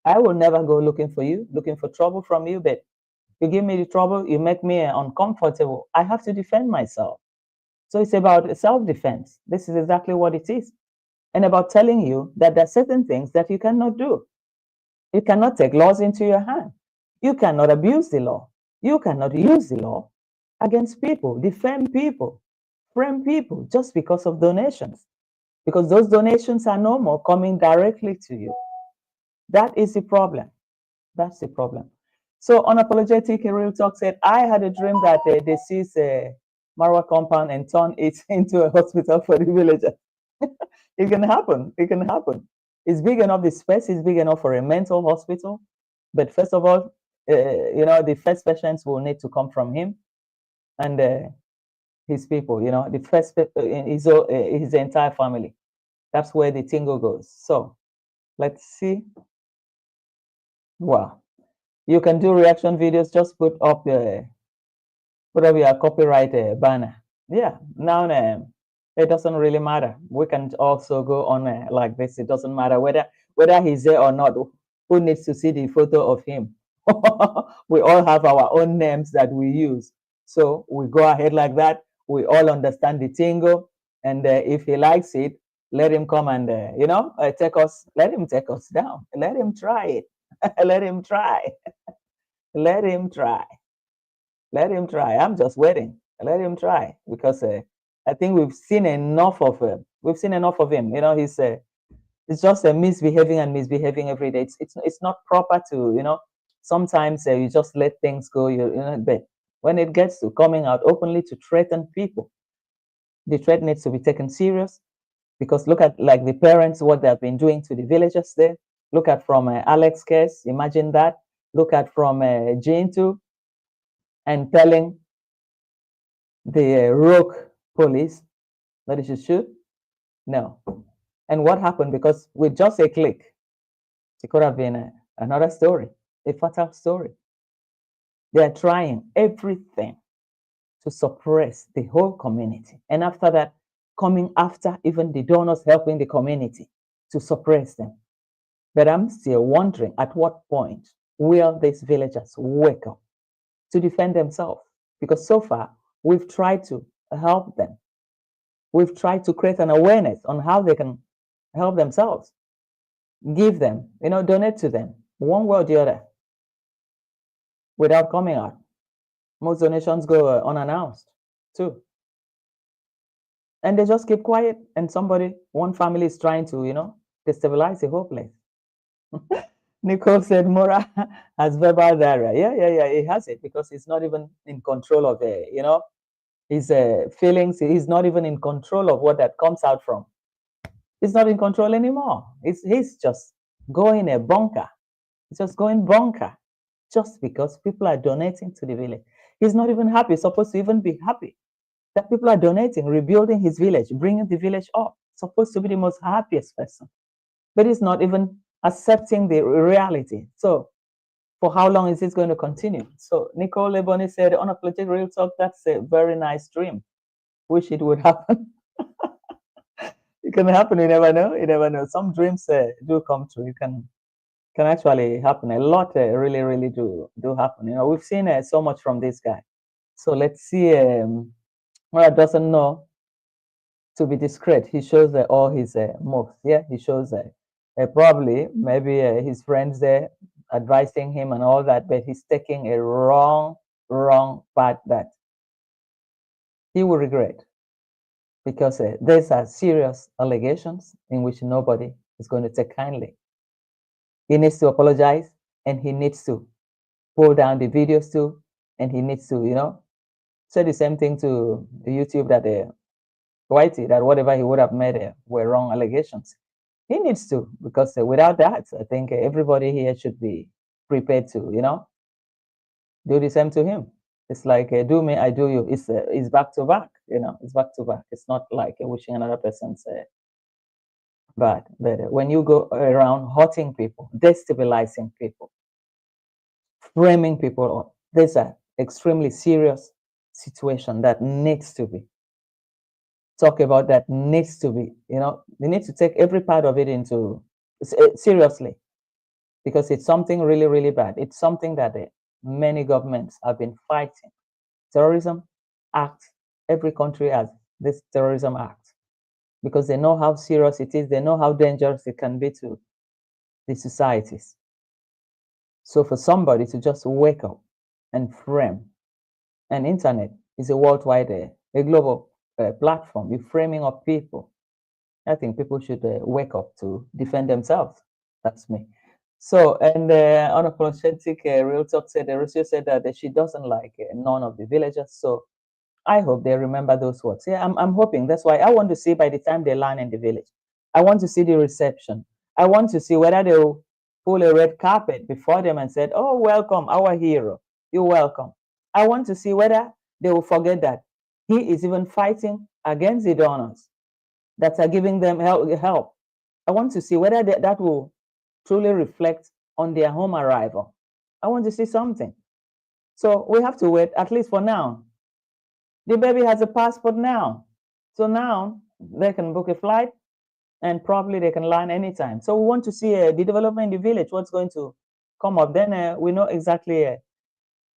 I will never go looking for you, looking for trouble from you, but you give me the trouble, you make me uncomfortable. I have to defend myself. So it's about self-defense. This is exactly what it is. And about telling you that there are certain things that you cannot do. You cannot take laws into your hand. You cannot abuse the law. You cannot use the law against people, defend people, frame people just because of donations. Because those donations are no more coming directly to you. That is the problem. That's the problem. So Unapologetic Real Talk said, I had a dream that they seized Marwa compound and turned it into a hospital for the villagers. It can happen. It can happen. It's big enough, the space is big enough for a mental hospital. But first of all, the first patients will need to come from him and his people, the first, his entire family. That's where the tingle goes. So let's see. Wow. You can do reaction videos, just put up your copyright banner. Yeah, now it doesn't really matter. We can also go on like this. It doesn't matter whether he's there or not. Who needs to see the photo of him? We all have our own names that we use. So we go ahead like that. We all understand the tingle. And if he likes it, let him come and, take us, let him take us down. Let him try it. Let him try. Let him try. Let him try. I'm just waiting. Let him try because I think we've seen enough of him. We've seen enough of him. He's just misbehaving and misbehaving every day. It's not proper to Sometimes you just let things go. But when it gets to coming out openly to threaten people, The threat needs to be taken serious because look at like the parents, what they have been doing to the villagers there. Look at from Alex case, imagine that. Look at from Jane too, and telling the rogue police that they should shoot. No. And what happened? Because with just a click, it could have been another story, a fatal story. They are trying everything to suppress the whole community. And after that, coming after even the donors helping the community to suppress them. But I'm still wondering at what point will these villagers wake up to defend themselves? Because so far, we've tried to help them. We've tried to create an awareness on how they can help themselves, give them, donate to them, one way or the other, without coming out. Most donations go unannounced too. And they just keep quiet. And one family is trying to, destabilize the whole place. Nicole said Mora has verbal diarrhea. Yeah. He has it because he's not even in control of his feelings. He's not even in control of what that comes out from. He's not in control anymore. He's just going a bunker. He's just going bunker just because people are donating to the village. He's not even happy. He's supposed to even be happy that people are donating, rebuilding his village, bringing the village up. Supposed to be the most happiest person. But he's not even accepting the reality. So for how long is this going to continue? So Nicole Leboni said, unapologetic real talk, that's a very nice dream. Wish it would happen. It can happen, you never know. You never know. Some dreams do come true. You can actually happen. A lot really, really do happen. We've seen so much from this guy. So let's see. Well, doesn't know to be discreet. He shows all his moves. Yeah, he shows probably maybe his friends there advising him and all that, but he's taking a wrong path that he will regret because these are serious allegations in which nobody is going to take kindly. He needs to apologize and he needs to pull down the videos too, and he needs to, say the same thing to the YouTube that Whitey, that whatever he would have made were wrong allegations. He needs to, because without that, I think everybody here should be prepared to, do the same to him. It's like do me, I do you. It's back to back, it's back to back. It's not like wishing another person's bad. But when you go around hurting people, destabilizing people, framing people up, there's an extremely serious situation that needs to be talk about, that needs to be, they need to take every part of it into seriously, because it's something really, really bad. It's something that many governments have been fighting. Terrorism act, every country has this terrorism act because they know how serious it is. They know how dangerous it can be to the societies. So for somebody to just wake up and frame, and internet is a worldwide, a global platform, you're framing up people. I think people should wake up to defend themselves. That's me. So, and unapologetic real talk said, Russia said that she doesn't like none of the villagers. So I hope they remember those words. Yeah, I'm hoping. That's why I want to see by the time they land in the village. I want to see the reception. I want to see whether they'll pull a red carpet before them and said, oh, welcome, our hero. You're welcome. I want to see whether they will forget that he is even fighting against the donors that are giving them help. I want to see whether that will truly reflect on their home arrival. I want to see something. So we have to wait, at least for now. The baby has a passport now. So now they can book a flight and probably they can land anytime. So we want to see the development in the village, what's going to come up. Then we know exactly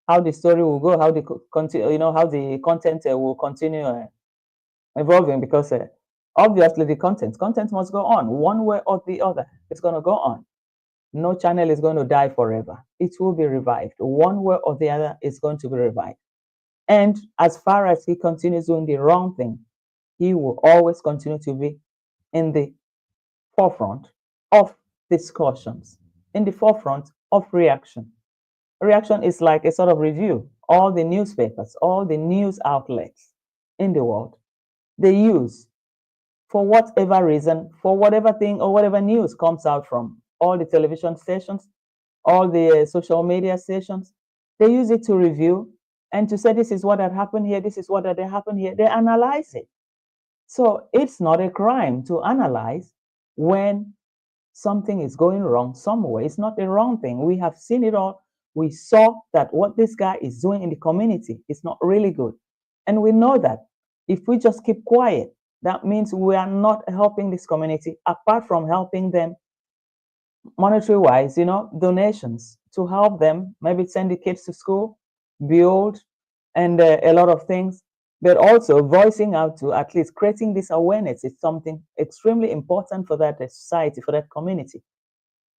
how the story will go, how the how the content will continue evolving, because obviously the content must go on one way or the other. It's going to go on. No channel is going to die forever. It will be revived. One way or the other is going to be revived. And as far as he continues doing the wrong thing, he will always continue to be in the forefront of discussions, in the forefront of reaction. Reaction is like a sort of review. All the newspapers, all the news outlets in the world they use for whatever reason, for whatever thing or whatever news comes out from all the television stations, all the social media stations. They use it to review and to say this is what had happened here, this is what had happened here. They analyze it. So it's not a crime to analyze when something is going wrong somewhere. It's not a wrong thing. We have seen it all. We saw that what this guy is doing in the community is not really good. And we know that if we just keep quiet, that means we are not helping this community apart from helping them monetary wise, donations to help them, maybe send the kids to school, build, and a lot of things. But also voicing out to at least creating this awareness is something extremely important for that society, for that community.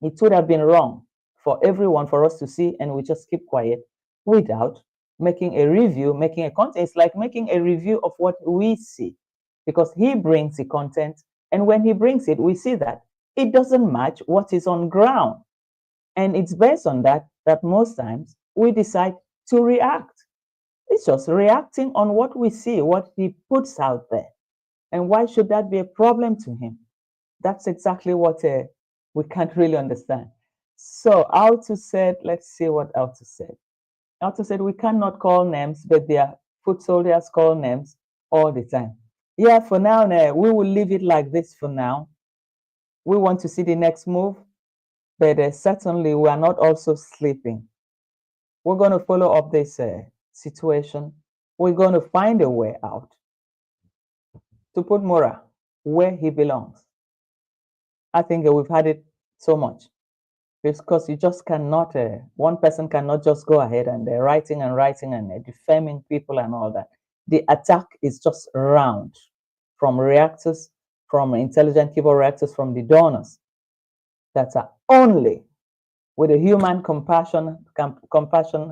It would have been wrong for everyone for us to see and we just keep quiet without making a review, making a content. It's like making a review of what we see because he brings the content. And when he brings it, we see that it doesn't match what is on ground. And it's based on that most times we decide to react. It's just reacting on what we see, what he puts out there. And why should that be a problem to him? That's exactly what we can't really understand. So Auto said, let's see what Auto said. Auto said, we cannot call names, but their foot soldiers call names all the time. Yeah, for now, we will leave it like this for now. We want to see the next move, but certainly we are not also sleeping. We're going to follow up this situation. We're going to find a way out to put Mora where he belongs. I think we've had it so much because you just cannot, one person cannot just go ahead and writing and defaming people and all that. The attack is just round from reactors, from intelligent keyboard reactors, from the donors that are only with a human compassion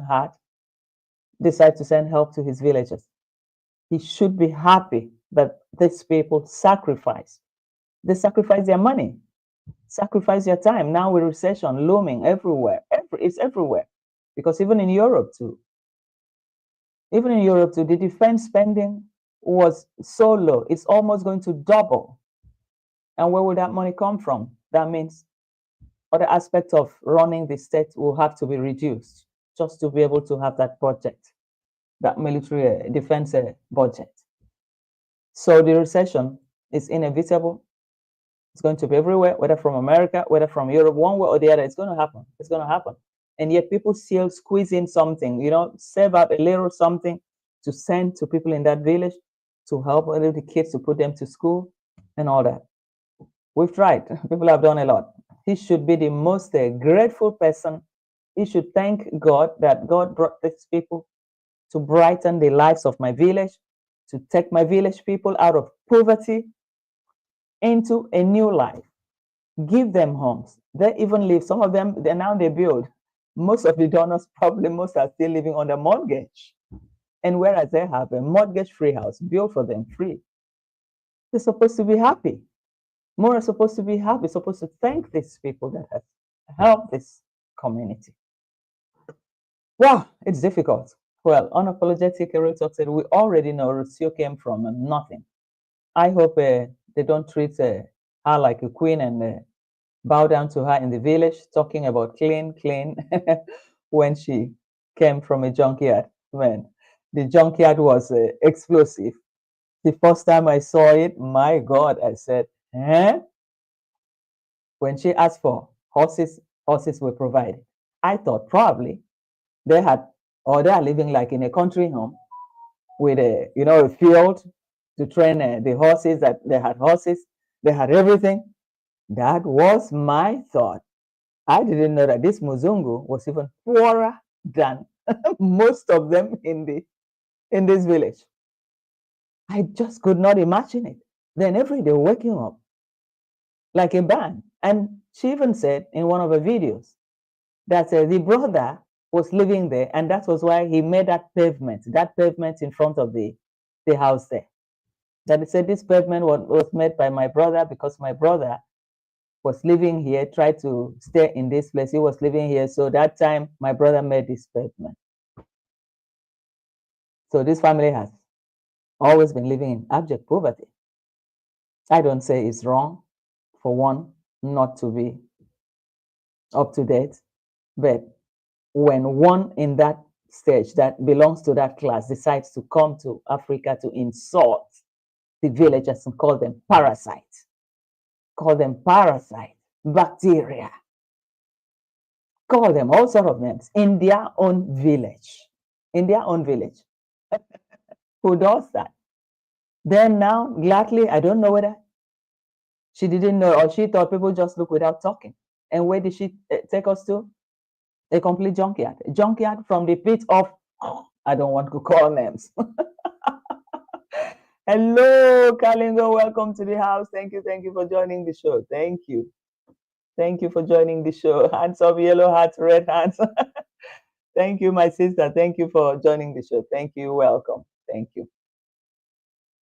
heart decide to send help to his villagers. He should be happy that these people sacrifice. They sacrifice their money, sacrifice their time. Now with recession looming everywhere, it's everywhere. Because even in Europe too, the defense spending was so low. It's almost going to double. And where will that money come from? That means other aspects of running the state will have to be reduced just to be able to have that budget, that military defense budget. So the recession is inevitable. It's going to be everywhere, whether from America, whether from Europe, one way or the other. It's going to happen. It's going to happen. And yet people still squeeze in something, save up a little something to send to people in that village to help the kids to put them to school and all that. We've tried. People have done a lot. He should be the most grateful person. He should thank God that God brought these people to brighten the lives of my village, to take my village people out of poverty into a new life. Give them homes. They even live, some of them, they build. Most of the donors, probably most are still living on the mortgage. And whereas they have a mortgage-free house built for them free, they're supposed to be happy. More are supposed to be happy, supposed to thank these people that have helped this community. Wow, it's difficult. Well, unapologetic Real Talk said, we already know Rocio came from nothing. I hope they don't treat her like a queen and bow down to her in the village, talking about clean, when she came from a junkyard. Man, the junkyard was explosive. The first time I saw it, my God, I said, eh? When she asked for horses were provided. I thought probably they are living like in a country home with a field to train the horses, that they had horses, they had everything. That was my thought. I didn't know that this Muzungu was even poorer than most of them in this village. I just could not imagine it. Then every day waking up like a band. And she even said in one of her videos that the brother was living there, and that was why he made that pavement in front of the house there. That he said this pavement was made by my brother because my brother was living here, tried to stay in this place. He was living here. So that time, my brother made this pavement. So this family has always been living in abject poverty. I don't say it's wrong for one not to be up to date, but when one in that stage that belongs to that class decides to come to Africa to insult the villagers and call them parasites, bacteria, call them all sort of names in their own village, who does that? Then now, gladly, I don't know whether she didn't know or she thought people just look without talking. And where did she take us to? A complete junkyard. A junkyard from the pit of, I don't want to call names. Hello, Kalingo. Welcome to the house. Thank you for joining the show. Thank you for joining the show. Hands up, yellow hearts, red hands. Thank you, my sister. Thank you for joining the show. Thank you. Welcome. Thank you.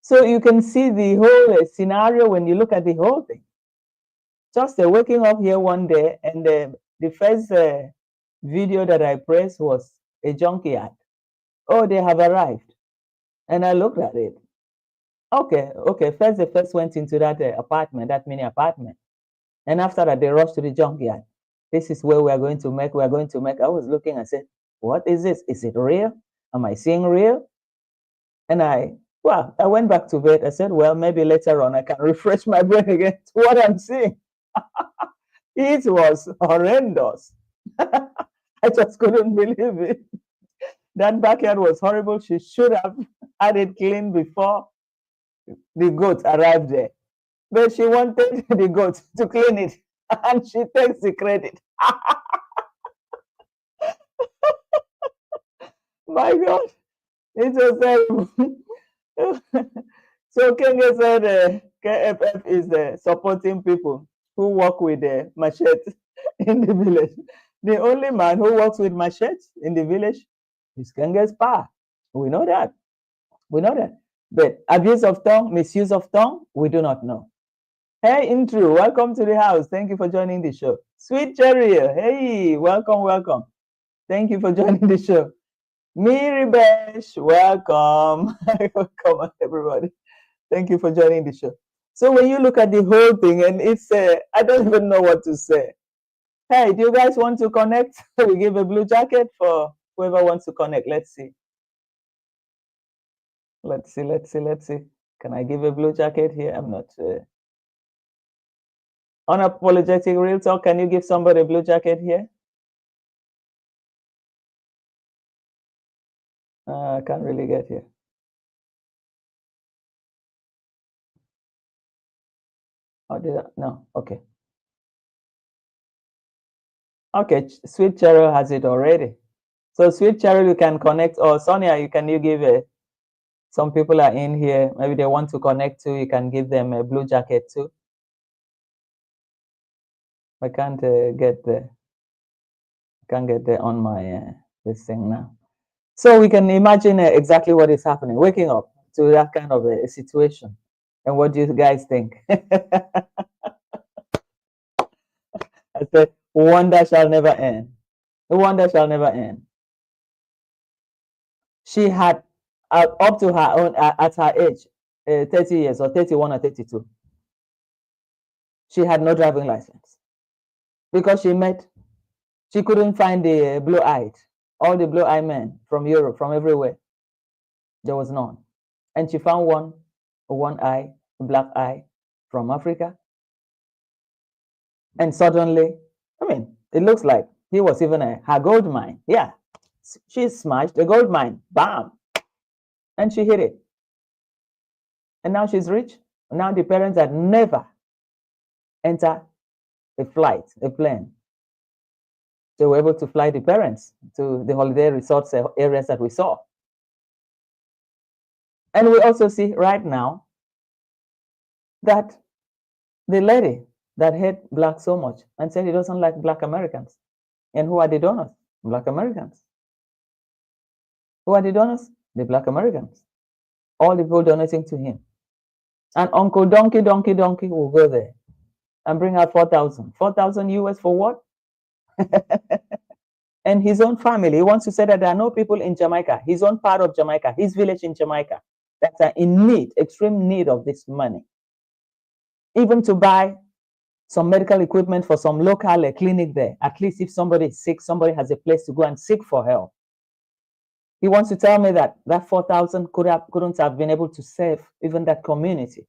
So you can see the whole scenario when you look at the whole thing. Just waking up here one day, and the first video that I pressed was a junkyard. Oh, they have arrived. And I looked at it. Okay. First, they first went into that apartment, that mini apartment. And after that, they rushed to the junkyard. This is where we're going to make. I was looking and said, what is this? Is it real? Am I seeing real? And I went back to bed. I said, well, maybe later on I can refresh my brain again to what I'm seeing. It was horrendous. I just couldn't believe it. That backyard was horrible. She should have had it cleaned before the goat arrived there. But she wanted the goat to clean it, and she takes the credit. My God, it was terrible. So Kenge said KFF is supporting people who work with machete in the village. The only man who works with machetes in the village is Kenge's Pa. We know that. But abuse of tongue, misuse of tongue, we do not know. Hey, Intru, welcome to the house. Thank you for joining the show. Sweet Cherry, hey, welcome. Thank you for joining the show. Miri Besh, welcome. Welcome, everybody. Thank you for joining the show. So when you look at the whole thing, and it's, I don't even know what to say. Hey, do you guys want to connect? We give a blue jacket for whoever wants to connect. Let's see. Can I give a blue jacket here? I'm not unapologetic real talk. Can you give somebody a blue jacket here? I can't really get here. Oh, did I? No. Okay. Okay, Sweet Cheryl has it already. So Sweet Cheryl, you can connect, or Sonia, you give it. Some people are in here, maybe they want to connect to, you can give them a blue jacket too. I can't get there. On my this thing now. So we can imagine exactly what is happening, waking up to that kind of a situation. And what do you guys think? I said, wonder shall never end. The wonder shall never end. She had, up to her own, at her age, 30 years or 31 or 32, she had no driving license because she couldn't find the blue-eyed, all the blue-eyed men from Europe, from everywhere. There was none. And she found one eye, a black eye from Africa. And suddenly, I mean, it looks like he was even her gold mine. Yeah, she smashed the gold mine, bam, and she hit it. And now she's rich. Now the parents had never enter a plane. They were able to fly the parents to the holiday resorts areas that we saw. And we also see right now that the lady that hate black so much and said he doesn't like black Americans. And who are the donors? Black Americans. Who are the donors? The black Americans. All the people donating to him. And Uncle Donkey will go there and bring out 4,000. 4,000 US for what? And his own family, he wants to say that there are no people in Jamaica, his own part of Jamaica, his village in Jamaica, that are in need, extreme need of this money, even to buy some medical equipment for some local clinic there. At least if somebody is sick, somebody has a place to go and seek for help. He wants to tell me that that 4,000 couldn't have been able to save even that community.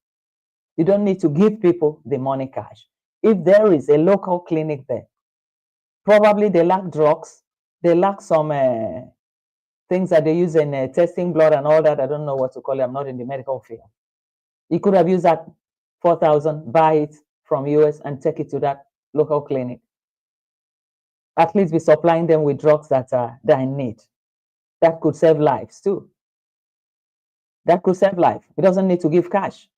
You don't need to give people the money cash. If there is a local clinic there, probably they lack drugs, they lack some things that they use in testing blood and all that. I don't know what to call it. I'm not in the medical field. You could have used that 4,000, buy it from US and take it to that local clinic. At least be supplying them with drugs that are in need. That could save lives too. That could save life. It doesn't need to give cash.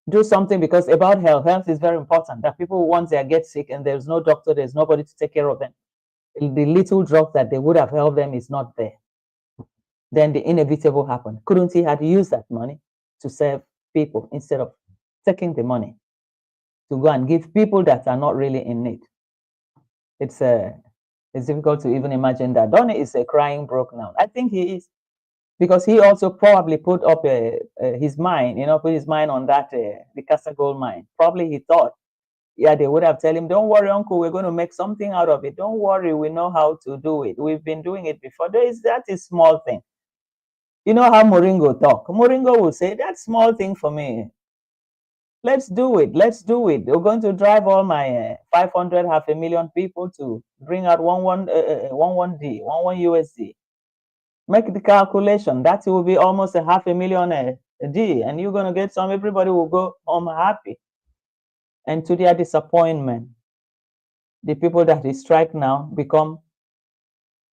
Do something, because about health is very important. That people, once they get sick and there's no doctor, there's nobody to take care of them, the little drug that they would have helped them is not there. Then the inevitable happened. Couldn't he have used that money to save people instead of taking the money to go and give people that are not really in need? It's difficult to even imagine that. Donny is crying broke now. I think he is, because he also probably put up his mind, put his mind on that, the Casa Gold mine. Probably he thought, yeah, they would have told him, don't worry, uncle, we're going to make something out of it. Don't worry, we know how to do it. We've been doing it before. That is small thing. You know how Moringo talk. Moringo will say, that's small thing for me. Let's do it. Let's do it. We're going to drive all my 500, 500,000 people to bring out 11 USD. Make the calculation. That will be almost 500,000 D, and you're going to get some. Everybody will go home happy. And to their disappointment, the people that he strike now become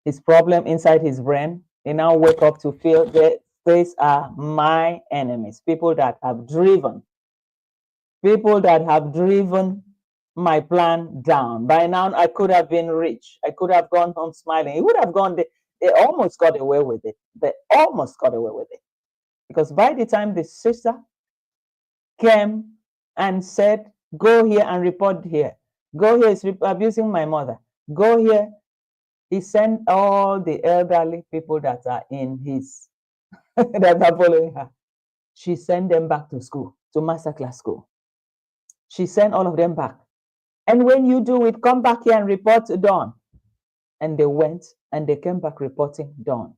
his problem inside his brain. They now wake up to feel that these are my enemies, people that have driven my plan down. By now, I could have been rich. I could have gone home smiling. It would have gone. They almost got away with it. They almost got away with it. Because by the time the sister came and said, go here and report here. Go here, is abusing my mother. Go here. He sent all the elderly people that are in his, that are following her. She sent them back to school, to masterclass school. She sent all of them back. And when you do it, come back here and report to Dawn. And they went and they came back reporting Dawn.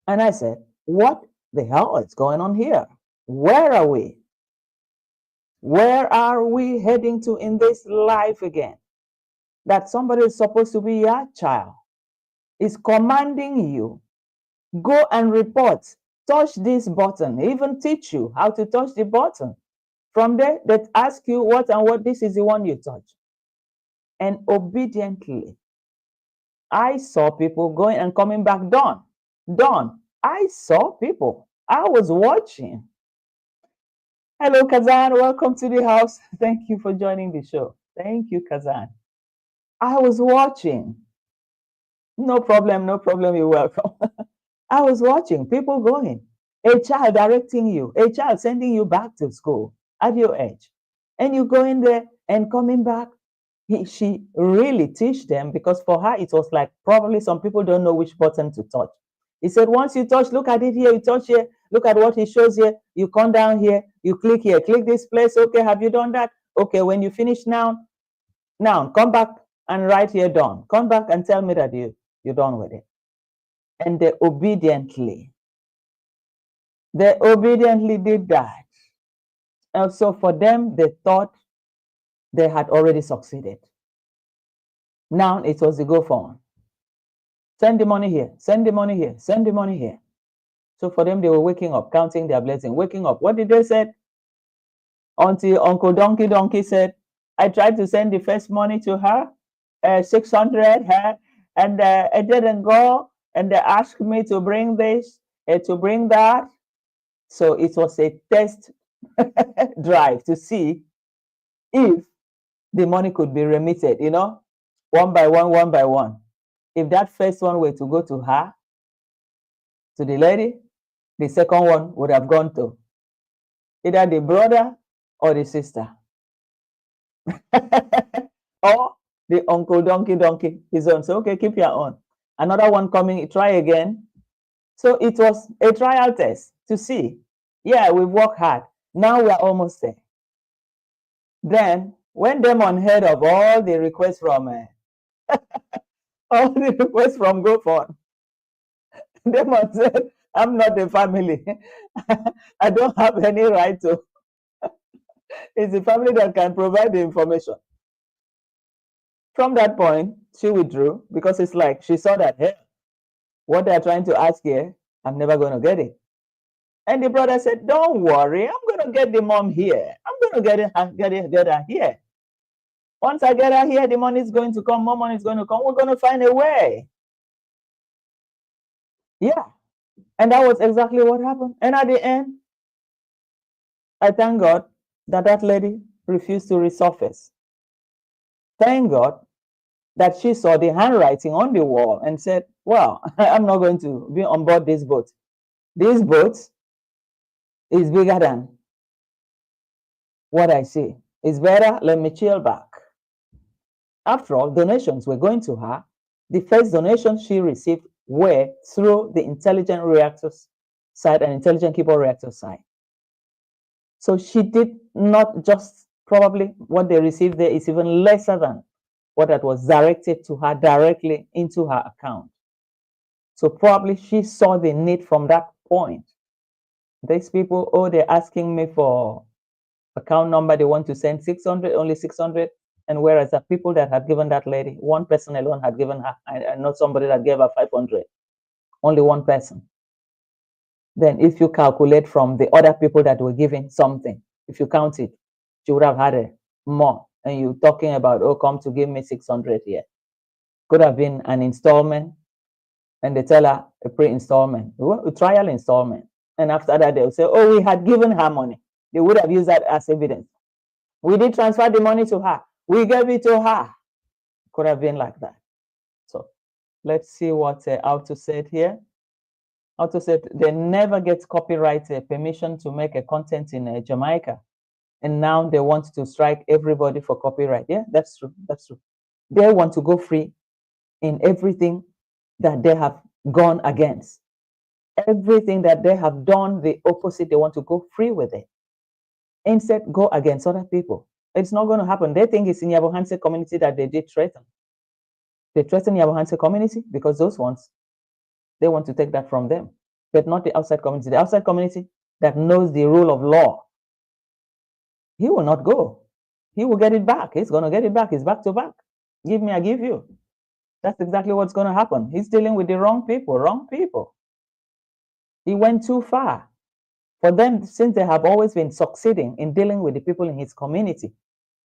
And I said, what the hell is going on here? Where are we? Where are we heading to in this life again? That somebody is supposed to be your child is commanding you, go and report, touch this button, even teach you how to touch the button. From there, they ask you what and what, this is the one you touch. And obediently, I saw people going and coming back. Dawn, I saw people. I was watching. Hello, Kazan. Welcome to the house. Thank you for joining the show. Thank you, Kazan. I was watching. No problem. You're welcome. I was watching people going. A child directing you, a child sending you back to school at your age. And you go in there and coming back. She really teach them, because for her, it was like probably some people don't know which button to touch. He said, once you touch, look at it here, you touch here, look at what he shows here, you come down here, you click here, click this place. Okay, have you done that? Okay, when you finish now, come back and write here done. Come back and tell me that you're done with it. And they obediently did that. And so for them, they thought they had already succeeded. Now it was the go forward. Send the money here, send the money here, send the money here. So for them, they were waking up, counting their blessings, waking up. What did they say? Until Uncle Donkey said, I tried to send the first money to her, 600, and it didn't go. And they asked me to bring this, to bring that. So it was a test drive to see if the money could be remitted, one by one. If that first one were to go to her, to the lady, the second one would have gone to either the brother or the sister. Or the Uncle Donkey, his own. So, okay, keep your own. Another one coming, try again. So it was a trial test to see. Yeah, we've worked hard. Now we are almost there. Then, when Demon heard of all the requests from all the requests from GoFund, Demon said, "I'm not a family. I don't have any right to." It's the family that can provide the information. From that point, she withdrew because it's like she saw that, hey, what they're trying to ask here, I'm never going to get it. And the brother said, "Don't worry, I'm going to get the mom here. I'm going to get her here. Once I get her here, the money is going to come, more money is going to come. We're going to find a way." Yeah. And that was exactly what happened. And at the end, I thank God that that lady refused to resurface. Thank God that she saw the handwriting on the wall and said, "Well, I'm not going to be on board this boat. This boat is bigger than what I see. It's better, let me chill back." After all, donations were going to her. The first donations she received were through the intelligent reactors side and intelligent keyboard reactor side. So she did not just, probably what they received there is even lesser than what that was directed to her directly into her account. So probably she saw the need from that point. These people, oh, they're asking me for account number, they want to send 600, only 600. And whereas the people that had given that lady, one person alone had given her, I know somebody that gave her 500, only one person. Then if you calculate from the other people that were giving something, if you count it, she would have had a more. And you're talking about, oh, come to give me 600 here. Could have been an installment, and they tell her a pre-installment, a trial installment. And after that, they'll say, oh, we had given her money. They would have used that as evidence. We did transfer the money to her. We gave it to her. Could have been like that. So let's see what Auto said here. Auto said they never get copyright permission to make a content in Jamaica. And now they want to strike everybody for copyright. Yeah, that's true. That's true. They want to go free in everything that they have gone against. Everything that they have done the opposite, they want to go free with it. Instead, go against other people. It's not going to happen. They think it's in Yabohanse community that they did threaten. They threaten Yabohanse community because those ones, they want to take that from them, but not the outside community. The outside community that knows the rule of law, he will not go. He will get it back. He's going to get it back. He's back to back. Give me, I give you. That's exactly what's going to happen. He's dealing with the wrong people, wrong people. He went too far. For them, since they have always been succeeding in dealing with the people in his community,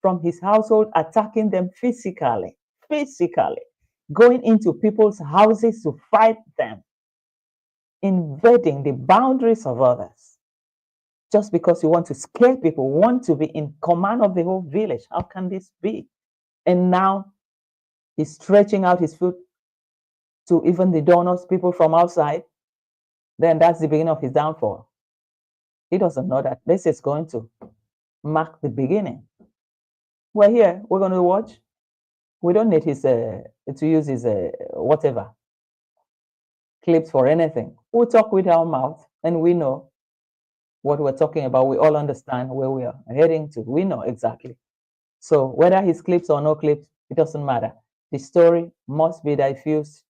from his household, attacking them physically, going into people's houses to fight them, invading the boundaries of others, just because you want to scare people, want to be in command of the whole village. How can this be? And now he's stretching out his foot to even the donors, people from outside. Then that's the beginning of his downfall. He doesn't know that this is going to mark the beginning. We're here, we're going to watch. We don't need his to use his whatever clips for anything. We'll talk with our mouth, and we know what we're talking about. We all understand where we are heading to. We know exactly. So whether his clips or no clips, it doesn't matter. The story must be diffused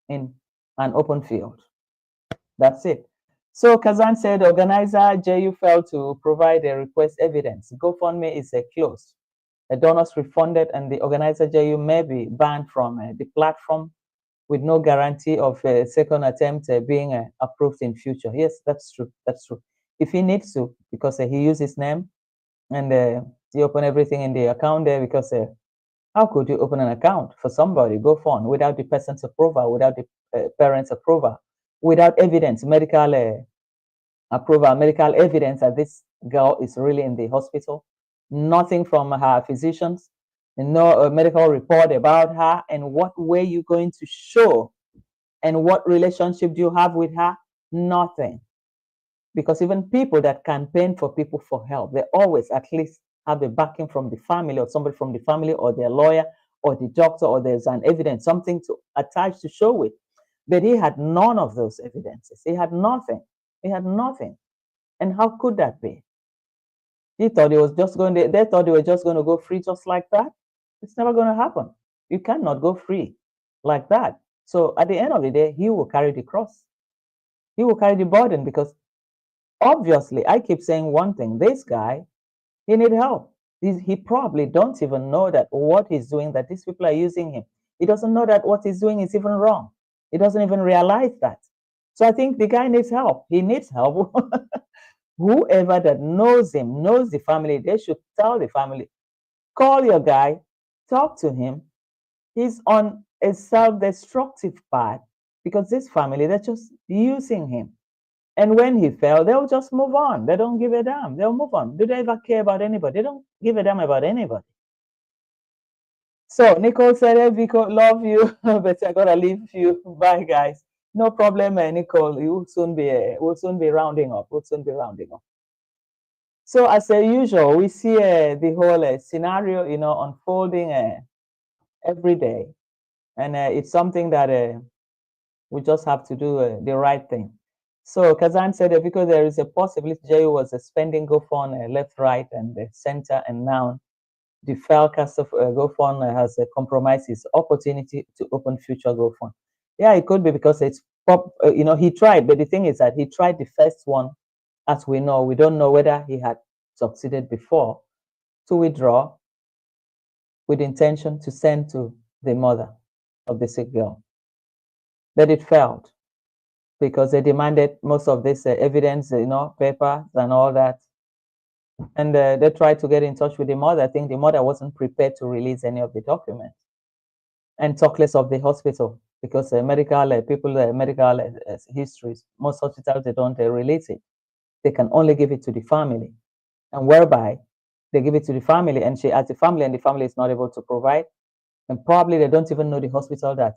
in an open field. That's it. So Kazan said, organizer JU failed to provide a request evidence. GoFundMe is closed. The donors refunded, and the organizer JU may be banned from the platform with no guarantee of a second attempt being approved in future. Yes, that's true. That's true. If he needs to, because he used his name and he opened everything in the account there, because how could you open an account for somebody, GoFund, without the person's approval, without the parents' approval, without evidence, medical approval, medical evidence that this girl is really in the hospital, nothing from her physicians, no medical report about her, and what were you going to show, and what relationship do you have with her? Nothing. Because even people that campaign for people for help, they always at least have the backing from the family, or somebody from the family, or their lawyer, or the doctor, or there's an evidence, something to attach to show with. But he had none of those evidences. He had nothing. He had nothing. And how could that be? He thought he was just going to, they thought they were just going to go free just like that. It's never going to happen. You cannot go free like that. So at the end of the day, he will carry the cross. He will carry the burden because obviously, I keep saying one thing. This guy, he need help. He probably don't even know that what he's doing, that these people are using him. He doesn't know that what he's doing is even wrong. He doesn't even realize that. So I think the guy needs help. He needs help. Whoever that knows him, knows the family, they should tell the family, call your guy, talk to him. He's on a self-destructive path because this family, they're just using him. And when he fell, they'll just move on. They don't give a damn. They'll move on. Do they ever care about anybody? They don't give a damn about anybody. So Nicole said, hey, Vico, love you, but I gotta leave you. Bye, guys. No problem, Nicole. We'll soon be rounding up. We'll soon be rounding up. So as usual, we see the whole scenario, unfolding every day, and it's something that we just have to do the right thing. So Kazan said that because there is a possibility Jay was spending GoFund left, right, and center, and now the file cast of GoFund has compromised his opportunity to open future GoFund. Yeah, it could be because it's he tried, but the thing is that he tried the first one. As we know, we don't know whether he had succeeded before to withdraw with intention to send to the mother of the sick girl. But it failed because they demanded most of this evidence, papers and all that. And they tried to get in touch with the mother. I think the mother wasn't prepared to release any of the documents. And talk less of the hospital because medical histories, most hospitals, they don't release it. They can only give it to the family. And whereby they give it to the family, and she as the family, and the family is not able to provide. And probably they don't even know the hospital that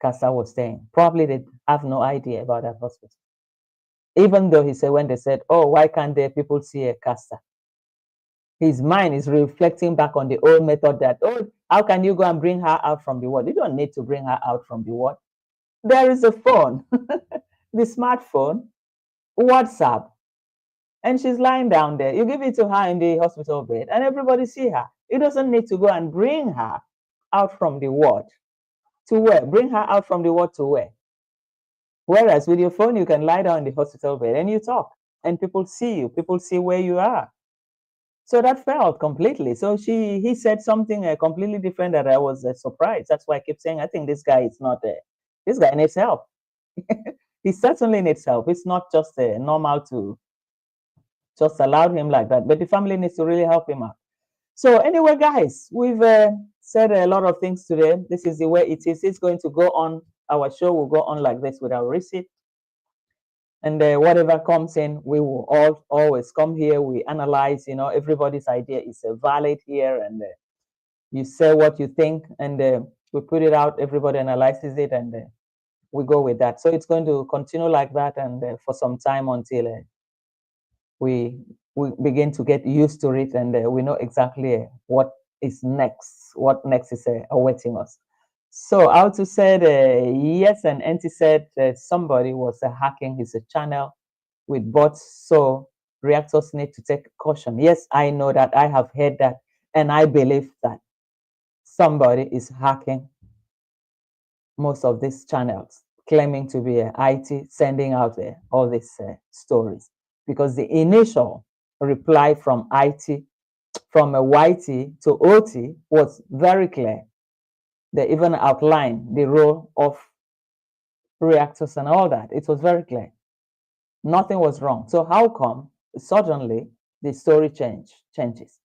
Casa was staying. Probably they have no idea about that hospital. Even though he said, when they said, oh, why can't the people see a Casa? His mind is reflecting back on the old method that, oh, how can you go and bring her out from the ward? You don't need to bring her out from the ward. There is a phone, the smartphone, WhatsApp, and she's lying down there. You give it to her in the hospital bed and everybody see her. You doesn't need to go and bring her out from the ward. To where? Bring her out from the ward to where? Whereas with your phone, you can lie down in the hospital bed and you talk and people see you. People see where you are. So that failed completely. So he said something completely different that I was surprised. That's why I keep saying, I think this guy is not, this guy needs help. He certainly needs help. It's not just normal to just allow him like that, but the family needs to really help him out. So anyway, guys, we've said a lot of things today. This is the way it is. It's going to go on. Our show will go on like this with our receipt. And whatever comes in, we will always come here. We analyze, everybody's idea is valid here. And you say what you think and we put it out. Everybody analyzes it and we go with that. So it's going to continue like that and for some time until we begin to get used to it and we know exactly what is next, what next is awaiting us. So Alto said yes, and Enti said somebody was hacking his channel with bots, so reactors need to take caution. Yes, I know that. I have heard that, and I believe that somebody is hacking most of these channels, claiming to be IT, sending out all these stories. Because the initial reply from IT, from a YT to OT was very clear. They even outlined the role of reactors and all that. It was very clear. Nothing was wrong. So how come suddenly the story changes?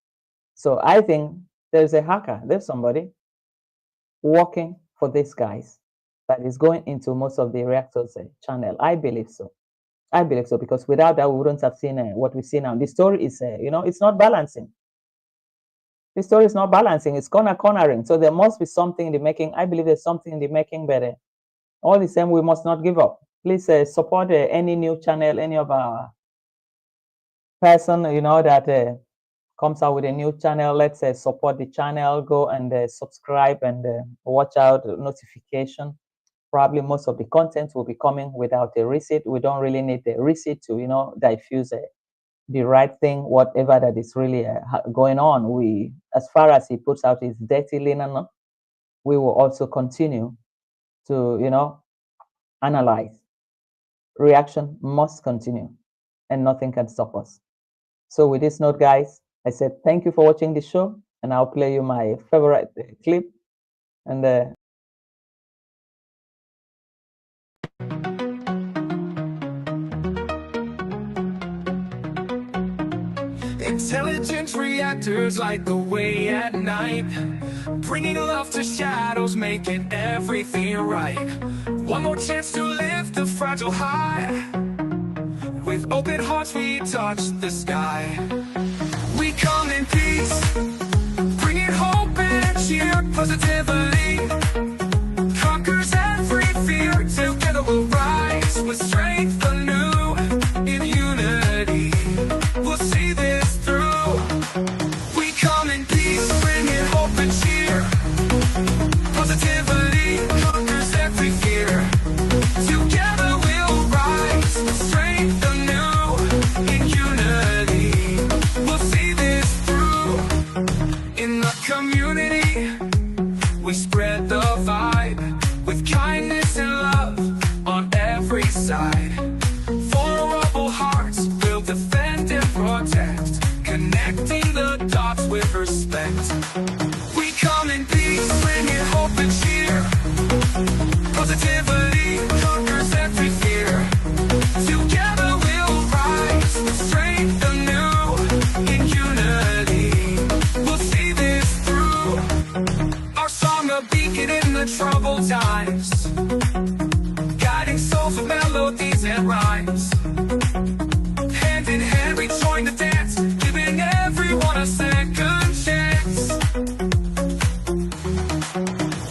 So I think there's a hacker, there's somebody working for these guys that is going into most of the reactors channel. I believe so. I believe so, because without that, we wouldn't have seen what we see now. The story is, it's not balancing. The story is not balancing. It's cornering. So there must be something in the making. I believe there's something in the making, but all the same, we must not give up. Please support any new channel, any of our person, that comes out with a new channel. Let's support the channel. Go and subscribe and watch out notification. probably most of the content will be coming without a receipt. We don't really need the receipt to, diffuse the right thing, whatever that is really going on. We, as far as he puts out his dirty linen, we will also continue to, analyze. Reaction must continue, and nothing can stop us. So with this note, guys, I said thank you for watching the show, and I'll play you my favorite clip. And Intelligent reactors light the way at night, bringing love to shadows, making everything right. One more chance to lift the fragile high. With open hearts we touch the sky. We come in peace, bringing hope and cheer. Positively conquers every fear. Together we'll rise with strength anew. In unity we'll see this through. We come in peace, bringing hope and cheer. Positively conquers every fear. Together we'll rise with strength anew. In unity we'll see this through. In the community we spread the vibe, with kindness and love on every side. Vulnerable hearts will defend and protect, connecting the dots with respect. We come in peace, bringing hope and cheer. Positively conquers every fear. Together we'll rise with strength anew. In unity we'll see this through. Our song a beacon in the troubled times, guiding souls with melodies and rhymes. Hand in hand we join the dance, giving everyone a second chance.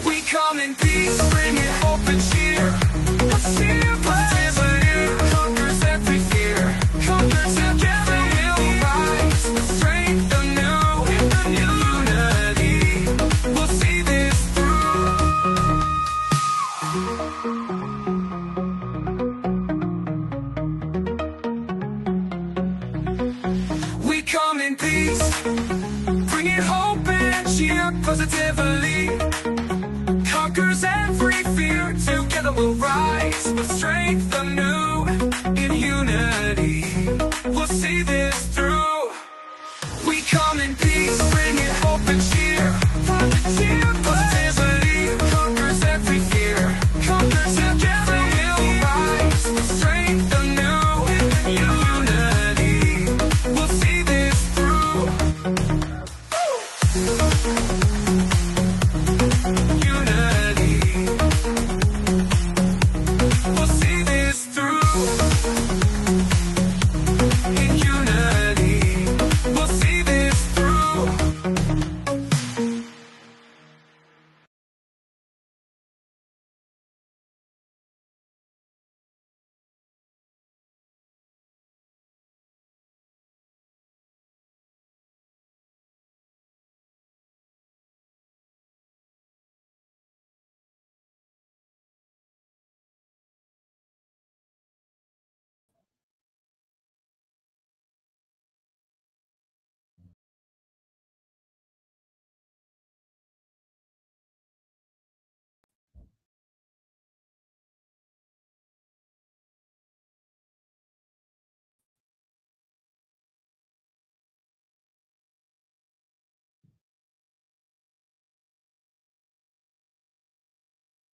We come in peace, bringing hope and cheer. Positivity conquers every fear. Conquers together we'll rise with strength anew. In unity we'll see this through. We come in peace, bringing hope and cheer. Positively conquers every fear. Together we'll rise with strength anew.